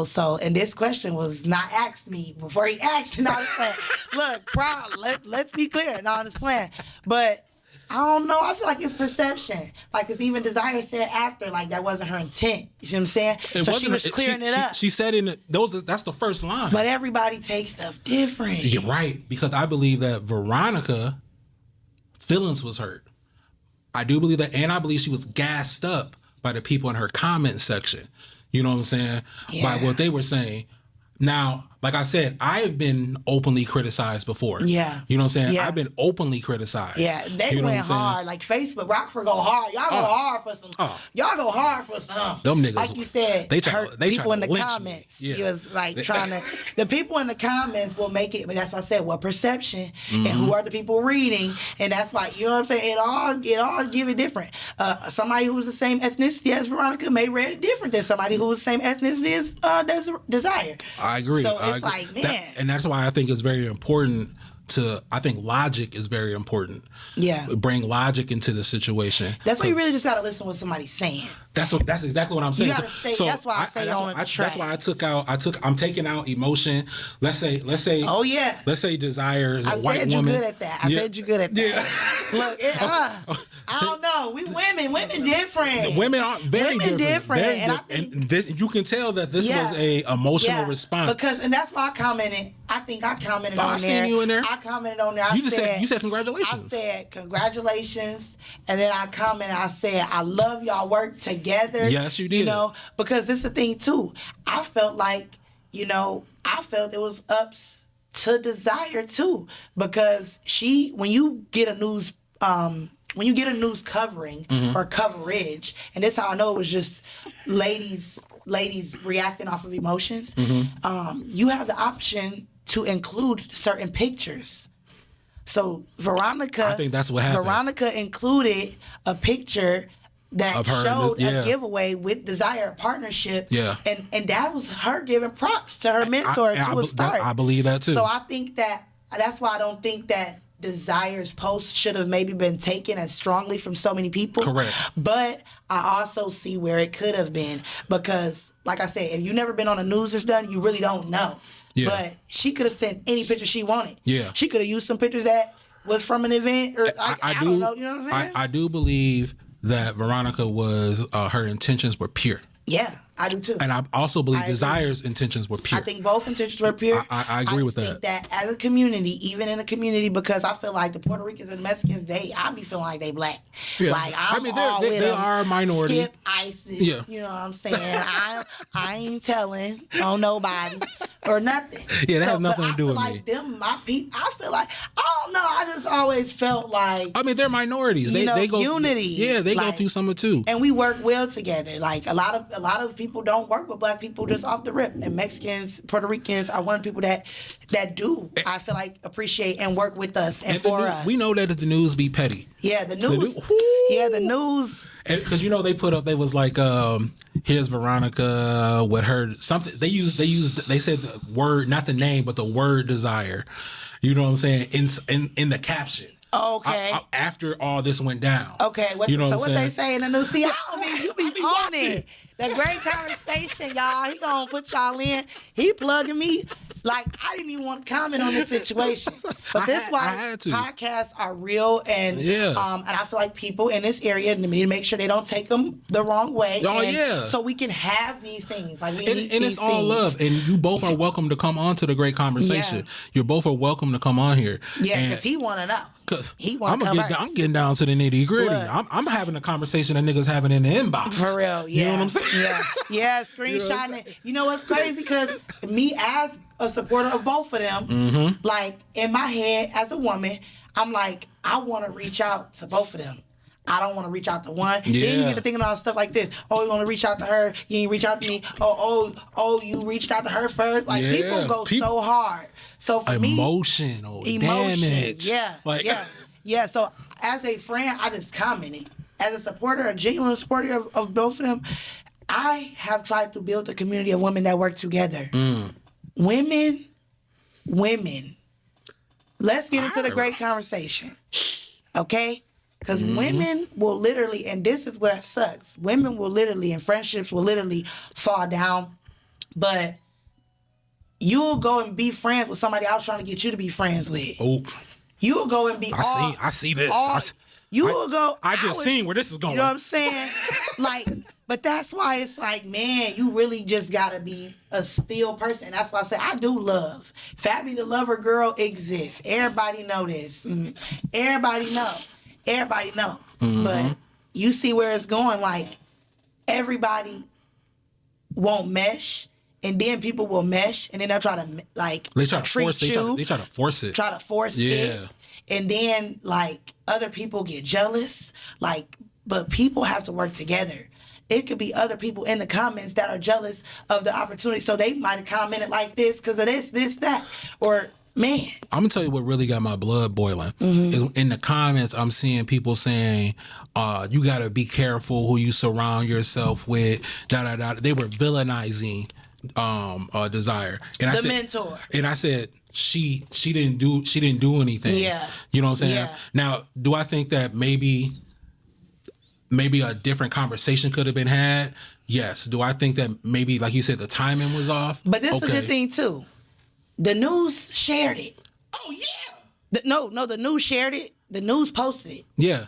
so, and this question was not asked me before he asked, and I was like, look, let's be clear, no, I'm saying. But I don't know. I feel like it's perception. Because even Desire said after, that wasn't her intent. You see what I'm saying? So she was clearing it up. She said that's the first line. But everybody takes stuff different. You're right. Because I believe that Veronica feelings was hurt. I do believe that, and I believe she was gassed up by the people in her comment section. You know what I'm saying? By what they were saying. Now, like I said, I've been openly criticized before. Yeah. You know what I'm saying? Yeah. I've been openly criticized. Yeah, they you know went hard. Like Facebook, Rockford go hard. Y'all go hard for some. Y'all go hard for some. Them niggas, like you said, they people in the lynch comments. me. Yeah. It was like trying to. The people in the comments will make it, but that's why I said what perception and who are the people reading, and that's why you know what I'm saying. It all give it different. Somebody who was the same ethnicity as Veronica may read it different than somebody who was the same ethnicity as Desire. I agree. So it's like, man, and that's why I think it's very important I think logic is very important. Yeah. Bring logic into the situation. That's why you really just gotta listen to what somebody's saying. That's exactly what I'm saying. You gotta stay, that's why I say on a track. That's why I'm taking out emotion. Let's say oh yeah. Let's say Desire is a white woman. I said you're good at that. I said you're good at that. Yeah. Look, I don't know. We women different. Women are very different. And I think you can tell that this was a emotional response. And that's why I commented. I think I commented on there. I seen you in there. I commented on there. You said congratulations. I said congratulations, and then I commented. I said I love y'all work together. Yes, you did. You know, because this is the thing too. I felt like it was ups to Desire too, because when you get a news covering or coverage, and this is how I know it was just ladies reacting off of emotions. You have the option to include certain pictures. So Veronica, I think that's what happened. Veronica included a picture that showed a giveaway with Desire partnership. Yeah. And that was her giving props to her mentor to a start. I believe that too. So I think that's why I don't think that Desire's post should have maybe been taken as strongly from so many people. Correct. But I also see where it could have been, because like I said, if you've never been on a news or done, you really don't know. Yeah. But she could have sent any picture she wanted. Yeah. She could have used some pictures that was from an event, or I don't know. You know what I'm saying? I do believe that Veronica was her intentions were pure. Yeah, I do too. And I also believe Desire's intentions were pure. I think both intentions were pure. I agree with that. I think that as a community, even in a community, because I feel like the Puerto Ricans and Mexicans, I be feeling like they black. Yeah. Like they are a minority. Skip ISIS. Yeah. You know what I'm saying? I ain't telling on nobody or nothing. Yeah, that has nothing to do with me. Them, my people. I feel like I don't know. I just always felt like they're minorities. They go unity. Yeah, they go through some too. And we work well together. Like a lot of people don't work with black people just off the rip, and Mexicans, Puerto Ricans are one of the people that do. I feel like appreciate and work with us and for us. We know that the news be petty. Yeah, the news. The news. Because they put up, they was like, here's Veronica with her something. They said the word, not the name, but the word Desire. You know what I'm saying? In the caption. Okay. After all this went down. Okay. What they say in the news? See, I don't mean you be on it. The great conversation, y'all. He gonna put y'all in. He plugging me. Like, I didn't even want to comment on this situation. But that's why podcasts are real, and I feel like people in this area need to make sure they don't take them the wrong way. So we can have these things. Like we need these it's all things. love. And you both are welcome to come on to the great conversation. Yeah. You both are welcome to come on here. Yeah, because he want to know. Cause I'm getting down to the nitty gritty. I'm having a conversation that niggas having in the inbox. For real, yeah. You know what I'm saying? Yeah, screenshotting it. You know what's crazy? Because me as a supporter of both of them, like in my head as a woman, I'm like, I want to reach out to both of them. I don't want to reach out to one. Yeah. Then you get to thinking about stuff like this. Oh, you want to reach out to her? You ain't reach out to me. Oh, you reached out to her first. Like people go so hard. So for emotion, damage. Yeah. So as a friend, I just commented. As a supporter, a genuine supporter of both of them, I have tried to build a community of women that work together. Women. Let's get into the great conversation. Okay? Because women will literally, and this is where it sucks, women will literally, and friendships will literally fall down, but you'll go and be friends with somebody I was trying to get you to be friends with. Oh. You'll go and be I see this. You will go. I just seen where this is going. You know what I'm saying? Like, but that's why it's like, man, you really just gotta be a still person. That's why I say I do love. Fabbie the lover girl exists. Everybody know this. Everybody know. But you see where it's going. Like, everybody won't mesh, and then people will mesh, and then they'll try to like They try to force. you. They try to force it. Try to force it, and then like other people get jealous. Like, but people have to work together. It could be other people in the comments that are jealous of the opportunity, so they might have commented like this because of this, that, or man. I'm gonna tell you what really got my blood boiling. Is in the comments, I'm seeing people saying, "You gotta be careful who you surround yourself with." They were villainizing Desire, and I said, mentor. And I said, she didn't do anything. Yeah, you know what I'm saying. Yeah. Now, do I think that maybe a different conversation could have been had? Yes. Do I think that maybe, like you said, the timing was off? But this is a good thing too. The news shared it. Oh yeah. The news shared it. The news posted it. Yeah.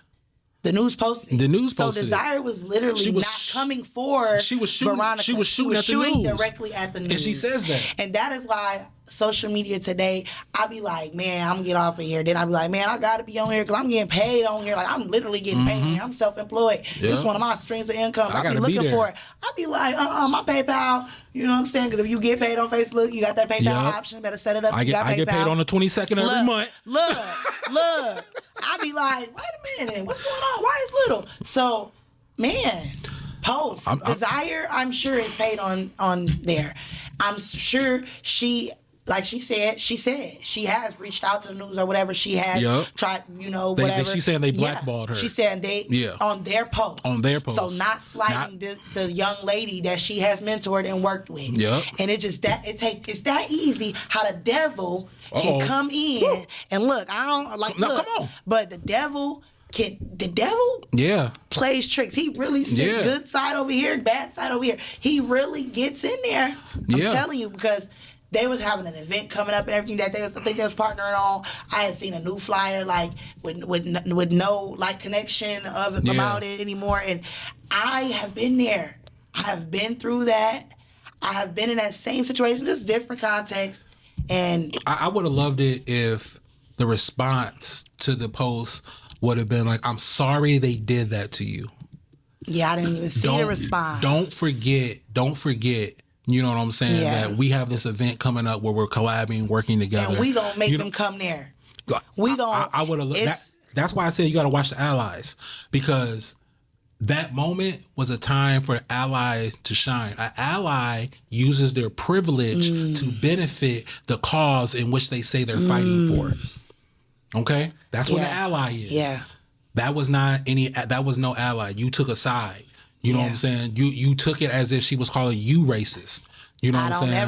The news posted it. The news posted So Desire was literally not coming for Veronica. She was shooting directly at the news. And she says that. And that is why social media today, I be like, man, I'm gonna get off of here. Then I be like, man, I gotta be on here because I'm getting paid on here. Like, I'm literally getting paid on here. I'm self-employed. Yeah. This is one of my streams of income. I be looking for it. I be like, my PayPal, you know what I'm saying? Because if you get paid on Facebook, you got that PayPal option. Better set it up. I get paid on the 22nd every month. Look. I be like, wait a minute, what's going on? Why is little? So, man, post. Desire, I'm sure is paid on there. I'm sure she, like she said she has reached out to the news or whatever. She has tried, whatever. She's saying they blackballed her. She said on their post. On their post. So not slighting the young lady that she has mentored and worked with. Yep. And it's that easy how the devil can come in and look. I don't like come on. But the devil plays tricks. He really sees good side over here, bad side over here. He really gets in there. I'm telling you, because they was having an event coming up and everything that I think they was partnering on. I had seen a new flyer like with no like connection about it anymore. And I have been there. I have been through that. I have been in that same situation. Just different context. And I would have loved it if the response to the post would have been like, "I'm sorry they did that to you." Yeah, I didn't even see the response. Don't forget. You know what I'm saying? Yeah. That we have this event coming up where we're collabing, working together. And we gonna make them come there. We gonna. I would have. That's why I said you got to watch the allies, because that moment was a time for allies to shine. An ally uses their privilege to benefit the cause in which they say they're fighting for. Okay, that's what an ally is. Yeah, that was no ally. You took a side. You know what I'm saying? You took it as if she was calling you racist. You know what I'm saying? I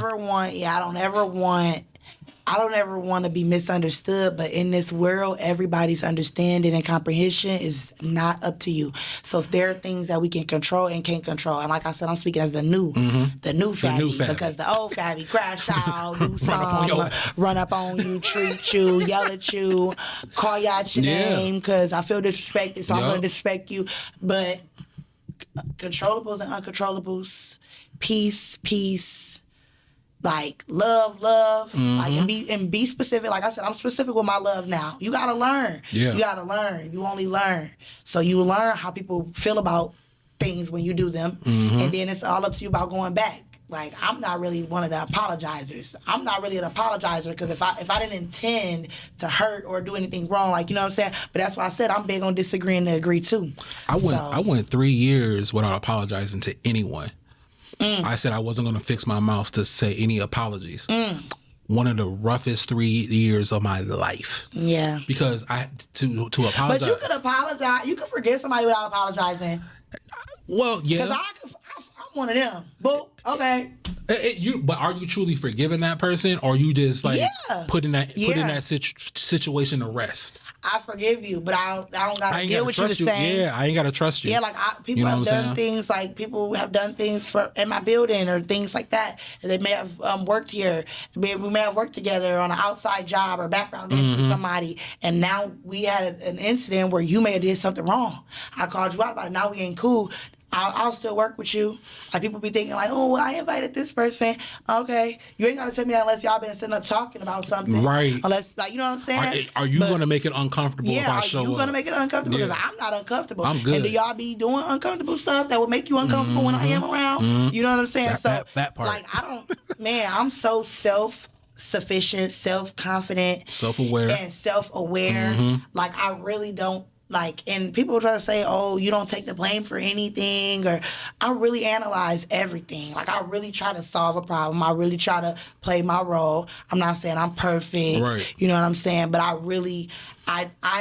don't ever want to be misunderstood, but in this world, everybody's understanding and comprehension is not up to you. So there are things that we can control and can't control. And like I said, I'm speaking as the new Fabbie, because the old Fabbie crash out, do something, run up on you, treat you, yell at you, call you out your name because I feel disrespected, so I'm going to disrespect you. But controllables and uncontrollables, peace, like love, like and be specific. Like I said, I'm specific with my love now. You gotta learn. Yeah. You gotta learn. You only learn. So you learn how people feel about things when you do them, and then it's all up to you about going back. Like, I'm not really one of the apologizers. I'm not really an apologizer because if I didn't intend to hurt or do anything wrong, like, you know what I'm saying? But that's why I said I'm big on disagreeing to agree too. I went 3 years without apologizing to anyone. I said I wasn't going to fix my mouth to say any apologies. One of the roughest 3 years of my life. Yeah. Because to apologize. But you could apologize. You could forgive somebody without apologizing. Well, yeah. Because I'm one of them. Boop. Okay. But are you truly forgiving that person, or you just like putting that situation to rest? I forgive you, but I don't gotta deal with you the same. Yeah, I ain't gotta trust you. Yeah, like people have done things, like people have done things in my building or things like that. They may have worked here. We may have worked together on an outside job or background dancing with somebody, and now we had an incident where you may have did something wrong. I called you out about it. Now we ain't cool. I'll still work with you. Like, people be thinking like, oh, well, I invited this person. Okay, you ain't gotta tell me that unless y'all been sitting up talking about something. Right. Unless, like, you know what I'm saying? Are you gonna make it uncomfortable if I show up? Yeah, are you gonna make it uncomfortable? Because I'm not uncomfortable. I'm good. And do y'all be doing uncomfortable stuff that would make you uncomfortable when I am around? You know what I'm saying? That part. Like, I'm so self-sufficient, self-confident, self-aware, and self-aware. Like, I really don't. Like, and people try to say, oh, you don't take the blame for anything, or I really analyze everything. Like, I really try to solve a problem. I really try to play my role. I'm not saying I'm perfect. Right. You know what I'm saying? But I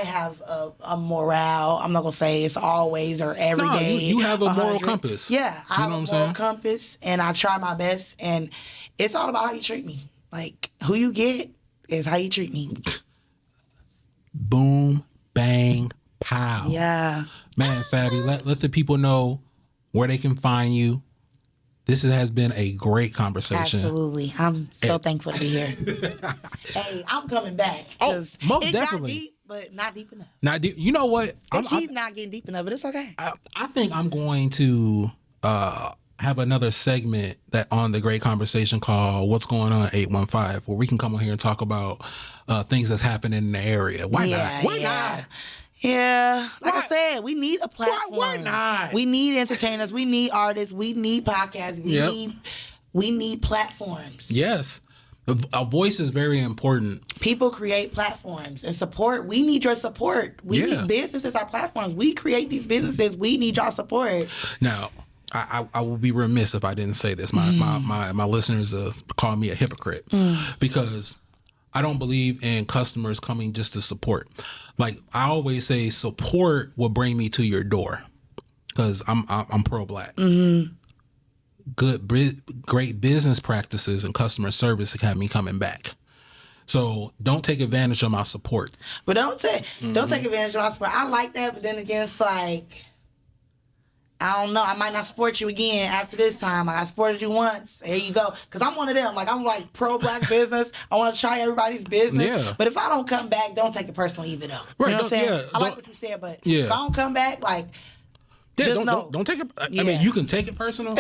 have a morale. I'm not going to say it's always or every day. You have a moral compass. Yeah, I have a moral compass, and I try my best, and it's all about how you treat me. Like, who you get is how you treat me. Boom, bang, pow. Yeah. Man, Fabbie, let the people know where they can find you. This has been a great conversation. Absolutely. I'm so thankful to be here. Hey, I'm coming back. Oh, most definitely. Got deep, but not deep enough. Not deep. You know what? I keep not getting deep enough, but it's okay. I think I'm going to have another segment that on the Great Conversation called What's Going On 815, where we can come on here and talk about things that's happening in the area. Why not? Why not? Yeah, like I said, we need a platform. Why not? We need entertainers. We need artists. We need podcasts. We need platforms. Yes, a voice is very important. People create platforms and support. We need your support. We need businesses, our platforms. We create these businesses. We need y'all support. Now, I will be remiss if I didn't say this. My listeners call me a hypocrite because I don't believe in customers coming just to support. Like, I always say, support will bring me to your door because I'm pro-Black. Great business practices and customer service have me coming back. So don't take advantage of my support. But don't take advantage of my support. I like that, but then again, it's like, I don't know. I might not support you again after this time. Like, I supported you once. Here you go. Because I'm one of them. Like, I'm like pro-Black business. I want to try everybody's business. Yeah. But if I don't come back, don't take it personally either, though. Right, you know what I'm saying? Yeah, I like what you said, but if I don't come back, like, just know. Don't take it. I mean, you can take it personal.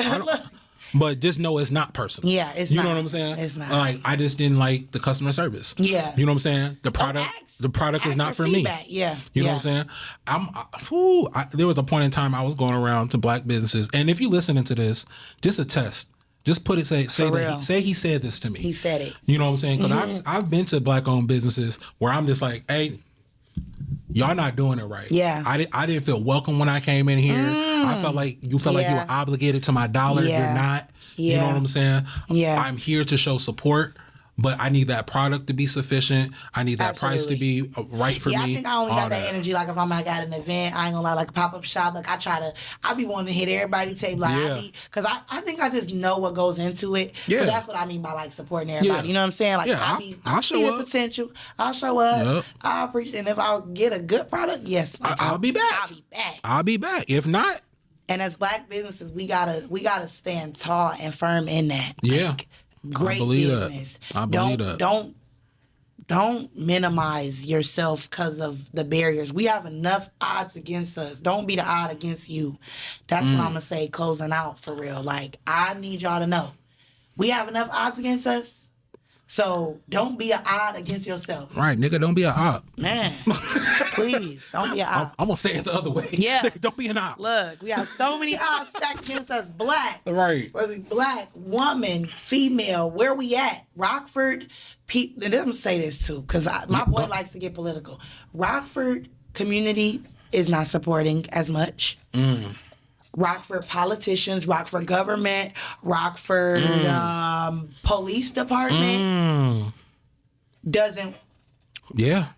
But just know it's not personal. Yeah, it's not. You know what I'm saying? It's not. Like, I just didn't like the customer service. Yeah. You know what I'm saying? The product is not for feedback. me. Yeah. You know what I'm saying? There was a point in time I was going around to Black businesses, and if you're listening to this, just a test. Just put it. Say he said this to me. He said it. You know what I'm saying? Because I've been to Black-owned businesses where I'm just like, hey, y'all not doing it right. Yeah. I didn't feel welcome when I came in here. I felt like you like you were obligated to my dollar. You're not. You know what I'm saying? Yeah. I'm here to show support, but I need that product to be sufficient. I need that price to be right for me. Yeah, I think I only got that energy. Like, if I'm at an event, I ain't gonna lie, like a pop-up shop, like I be wanting to hit everybody's table. Like, because I think I just know what goes into it. Yeah. So that's what I mean by like supporting everybody. Yeah. You know what I'm saying? Like, I see the potential. I'll show up. Yep. I appreciate it. And if I get a good product, yes. Like, I'll be back. I'll be back. If not. And as Black businesses, we gotta stand tall and firm in that. Yeah. Like, great business. I believe that. Don't minimize yourself because of the barriers. We have enough odds against us. Don't be the odd against you. That's what I'm gonna say closing out for real. Like, I need y'all to know. We have enough odds against us. So don't be an odd against yourself. Right, nigga, don't be an odd. Man, please, don't be an odd. I'm going to say it the other way. Yeah. Nigga, don't be an odd. Look, we have so many odds stacked against us. Black. Right. Whether we Black, woman, female, where we at? Rockford, and I'm going to say this too, because my boy likes to get political. Rockford community is not supporting as much. Rockford politicians, Rockford government, Rockford police department doesn't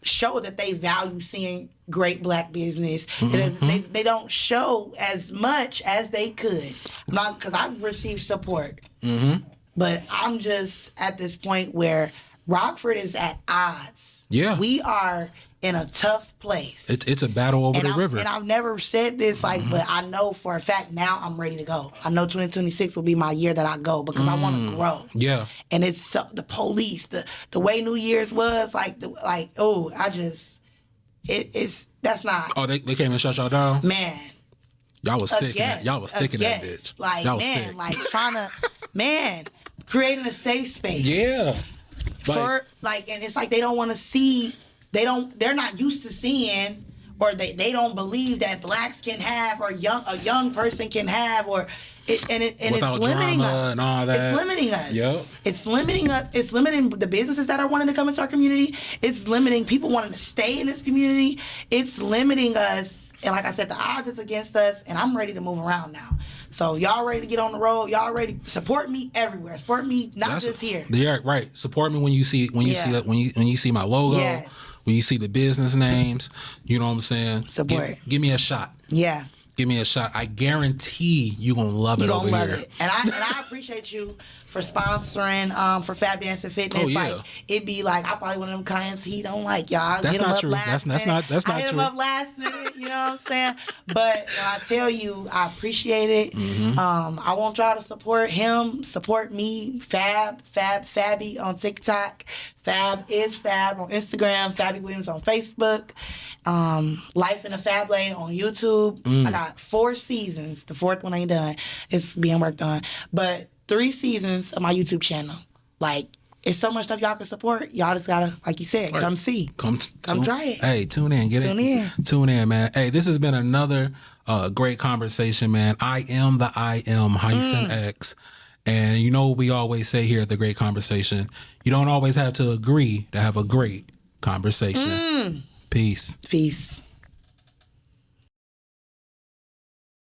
show that they value seeing great Black business. They don't show as much as they could. Not because I've received support, but I'm just at this point where Rockford is at odds. Yeah, we are in a tough place. It's a battle over the river. And I've never said this, like, but I know for a fact now I'm ready to go. I know 2026 will be my year that I go because I want to grow. Yeah. And it's the police, the way New Year's was, that's not. Oh, they came and shut y'all down? Man. Y'all was thick. Y'all was thick in that bitch. Like, y'all man, thick. like trying to, creating a safe space. Yeah. For and it's like they don't want to see. They're not used to seeing, or they don't believe that blacks can have, or a young person can have, or it's limiting us. And all that. It's limiting us. Yep. It's limiting us. It's limiting the businesses that are wanting to come into our community. It's limiting people wanting to stay in this community. It's limiting us. And like I said, the odds is against us, and I'm ready to move around now. So y'all ready to get on the road? Y'all ready to support me everywhere? Support me just here. Yeah, right. Support me when you see my logo. Yes. When you see the business names, you know what I'm saying? Support. Give me a shot. Yeah. Give me a shot. I guarantee you're going to love it over here. It. And I appreciate you for sponsoring for Fab Dance and Fitness. Oh, yeah. Like, it'd be like, I'm probably one of them clients he don't like, y'all. That's hit him not up true. Last That's minute. not I hit true. him up last minute, you know what I'm saying? But when I tell you, I appreciate it. Mm-hmm. I want y'all to support him, support me, Fabbie on TikTok. Fab is Fab on Instagram, Fabbie Williams on Facebook, Life in a Fab Lane on YouTube. I got 4 seasons. The 4th one ain't done. It's being worked on. But 3 seasons of my YouTube channel. Like, it's so much stuff y'all can support. Y'all just gotta, like you said, come see. Come try it. Hey, tune in. Tune in, man. Hey, this has been another great conversation, man. I am the HyphenX. And you know what we always say here at The Great Conversation, you don't always have to agree to have a great conversation. Peace.